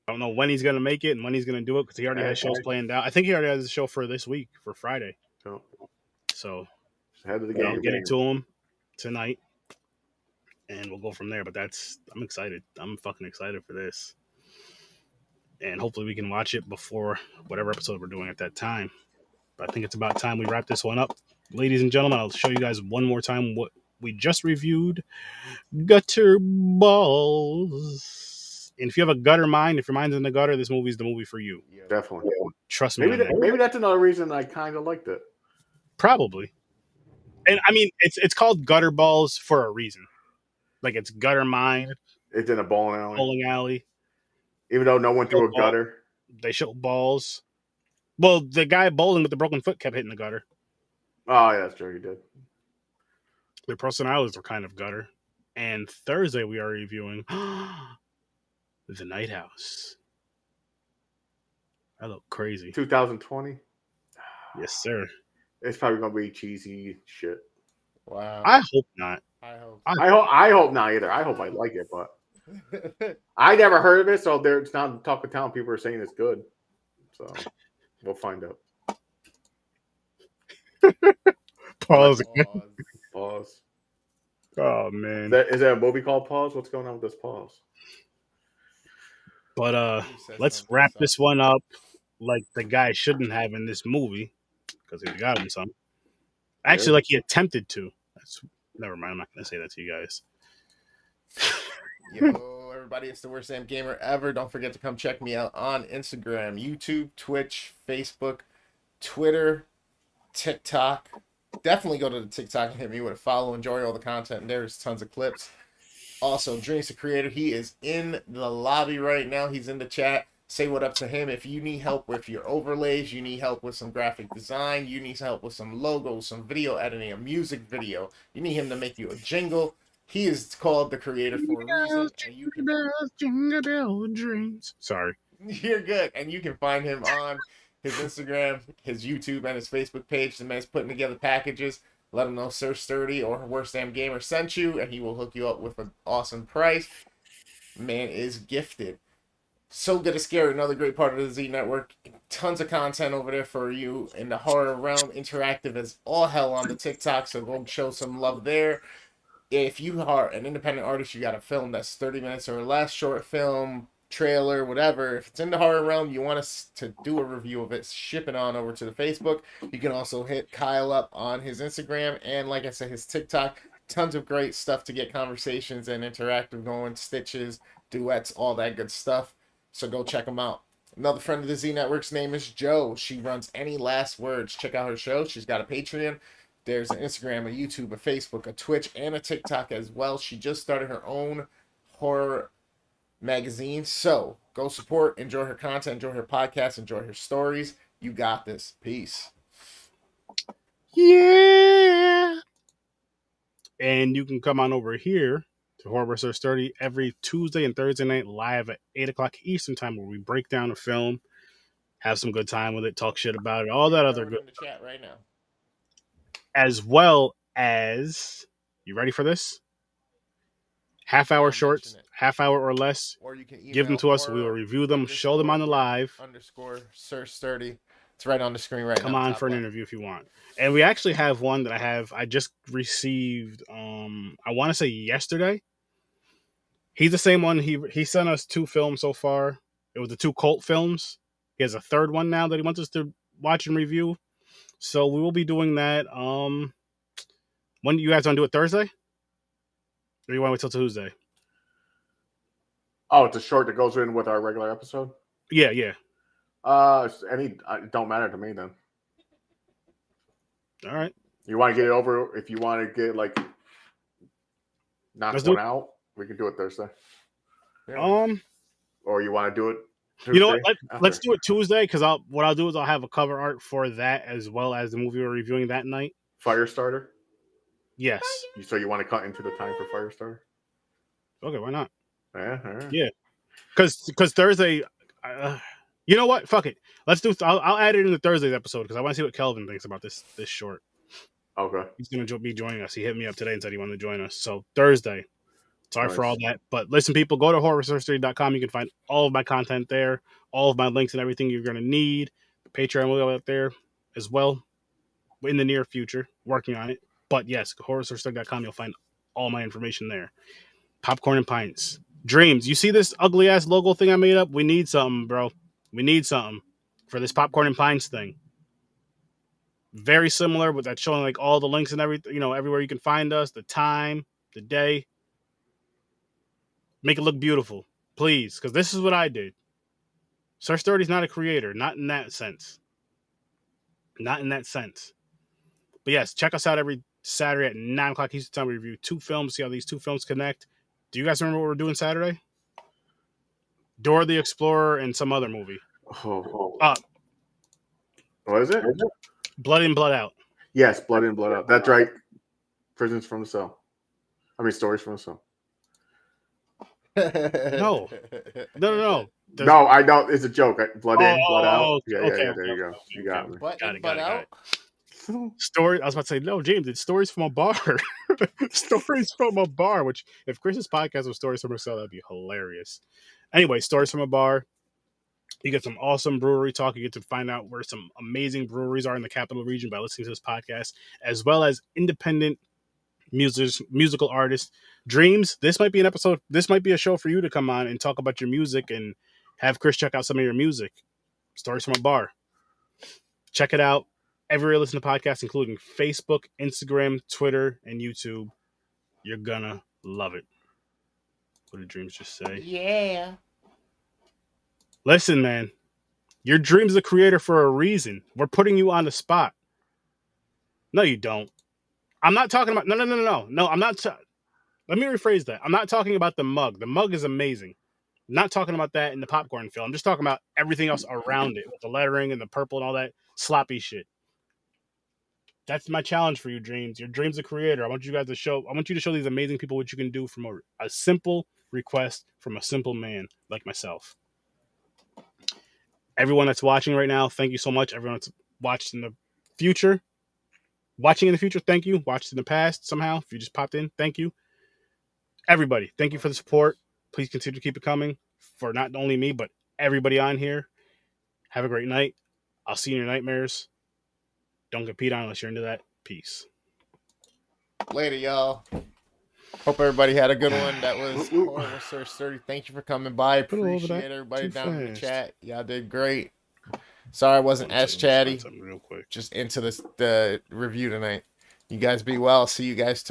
I don't know when he's gonna make it and when he's gonna do it because he already has shows planned out. I think he already has a show for this week for Friday. So head of the game. I'll get it to him tonight, and we'll go from there. But I'm excited. I'm fucking excited for this, and hopefully we can watch it before whatever episode we're doing at that time. But I think it's about time we wrap this one up, ladies and gentlemen. I'll show you guys one more time what we just reviewed: Gutterballs. And if you have a gutter mind, if your mind's in the gutter, this movie's the movie for you. Yeah, definitely. Trust me. Maybe that's another reason I kind of liked it. Probably. And I mean, it's called Gutterballs for a reason. Like, it's gutter mind. It's in a bowling alley. Even though no one threw a gutter. They show balls. Well, the guy bowling with the broken foot kept hitting the gutter. Oh, yeah, that's true. He did. Their personalities were kind of gutter. And Thursday we are reviewing The Night House. I look crazy. 2020? Yes, sir. It's probably going to be cheesy shit. Wow. I hope not. I hope not either. I hope I like it, but I never heard of it, so it's not talk of town. People are saying it's good. So we'll find out. Pause. Pause. Oh, man. Is there a movie called Pause? What's going on with this pause? But let's wrap this one up like the guy shouldn't have in this movie because he got him some. Actually, like he attempted to. Never mind. I'm not going to say that to you guys. Yo, everybody, it's the Worst Damn Gamer ever. Don't forget to come check me out on Instagram, YouTube, Twitch, Facebook, Twitter, TikTok. Definitely go to the TikTok and hit me with a follow. Enjoy all the content. There's tons of clips. Also, Dreams the Creator, he is in the lobby right now. He's in the chat. Say what up to him. If you need help with your overlays, you need help with some graphic design, you need help with some logos, some video editing, a music video, you need him to make you a jingle, he is called the Creator for a reason. And you can... Jingle bell dreams. Sorry. You're good. And you can find him on his Instagram, his YouTube, and his Facebook page. The man's putting together packages. Let him know Sir Sturdy or Worst Damn Gamer sent you, and he will hook you up with an awesome price. Man is gifted. So Good as Scary, another great part of the Z Network. Tons of content over there for you in the horror realm. Interactive as all hell on the TikTok, so go show some love there. If you are an independent artist, you got a film that's 30 minutes or less, short film, trailer, whatever. If it's in the horror realm, you want us to do a review of it, ship it on over to the Facebook. You can also hit Kyle up on his Instagram and, like I said, his TikTok. Tons of great stuff to get conversations and interactive going, stitches, duets, all that good stuff. So go check them out. Another friend of the Z Network's name is Joe. She runs Any Last Words. Check out her show. She's got a Patreon. There's an Instagram, a YouTube, a Facebook, a Twitch, and a TikTok as well. She just started her own horror magazine. So go support, enjoy her content, enjoy her podcast, enjoy her stories. You got this. Peace. Yeah. And you can come on over here to Horror Research 30 every Tuesday and Thursday night live at 8 o'clock Eastern time, where we break down a film, have some good time with it, talk shit about it, all that other good in the chat right now. As well as, you ready for this? Half-hour shorts, half-hour or less. Or you can give them to us. We will review them, show them on the live. _search 30. It's right on the screen right now. Come on for an interview if you want. And we actually have one that I just received, I want to say yesterday. He's the same one. He sent us 2 films so far. It was the 2 cult films. He has a 3rd one now that he wants us to watch and review. So we will be doing that. When you guys want to do it, Thursday? Or you want to wait till Tuesday? Oh, it's a short that goes in with our regular episode? Yeah. It don't matter to me then. All right. You want to get it over? If you want to get like knock one out, we can do it Thursday. Or you want to do it Tuesday? You know what? Let's do it Tuesday, because what I'll do is I'll have a cover art for that as well as the movie we're reviewing that night. Firestarter? Yes. So you want to cut into the time for Firestarter? Okay, why not? Yeah, all right. Yeah. Because Thursday, you know what? Fuck it. Let's do. I'll add it in the Thursday's episode because I want to see what Kelvin thinks about this short. Okay. He's going to be joining us. He hit me up today and said he wanted to join us. So Thursday. Sorry for all that. But listen, people, go to horrorresearch30.com. You can find all of my content there, all of my links and everything you're going to need. The Patreon will be out there as well in the near future. Working on it. But yes, horrorresearch30.com. You'll find all my information there. Popcorn and Pints. Dreams. You see this ugly ass logo thing I made up? We need something, bro. We need something for this Popcorn and Pints thing. Very similar, but that's showing like all the links and everything, everywhere you can find us, the time, the day. Make it look beautiful, please, because this is what I did. Search 30 is not a creator, not in that sense. Not in that sense. But yes, check us out every Saturday at 9 o'clock Eastern time. We review 2 films, see how these 2 films connect. Do you guys remember what we're doing Saturday? Dora the Explorer and some other movie. What is it? Blood In, Blood Out. Yes, Blood In, Blood Out. That's right. Prisons from the Cell. Stories from the Cell. No. No, I know. It's a joke. Blood In, Blood Out. Yeah, there you go. You got me. Got it. Story. I was about to say, no, James, it's Stories from a Bar. Stories from a Bar, which if Chris's podcast was Stories from a Cell, that'd be hilarious. Anyway, Stories from a Bar. You get some awesome brewery talk. You get to find out where some amazing breweries are in the capital region by listening to this podcast, as well as independent musical artists. Dreams. This might be an episode. This might be a show for you to come on and talk about your music and have Chris check out some of your music. Stories from a Bar. Check it out. Everywhere you listen to podcasts, including Facebook, Instagram, Twitter, and YouTube. You're gonna love it. What did Dreams just say? Yeah. Listen, man. Your Dream's a creator for a reason. We're putting you on the spot. No, you don't. I'm not talking about... No. No, I'm not... Let me rephrase that. I'm not talking about the mug. The mug is amazing. I'm not talking about that in the popcorn film. I'm just talking about everything else around it, with the lettering and the purple and all that sloppy shit. That's my challenge for you, Dreams. Your Dream's a creator. I want you to show these amazing people what you can do from a simple request from a simple man like myself. Everyone that's watching right now, thank you so much. Everyone that's watching in the future, thank you. Watched in the past somehow, if you just popped in, thank you. Everybody, thank you for the support. Please continue to keep it coming for not only me, but everybody on here. Have a great night. I'll see you in your nightmares. Don't get peed on unless you're into that. Peace. Later, y'all. Hope everybody had a good one. That was Horror Research 30. Thank you for coming by. Appreciate everybody down in the chat. Y'all did great. Sorry I wasn't as chatty. Real quick. Just into the review tonight. You guys be well. See you guys tomorrow.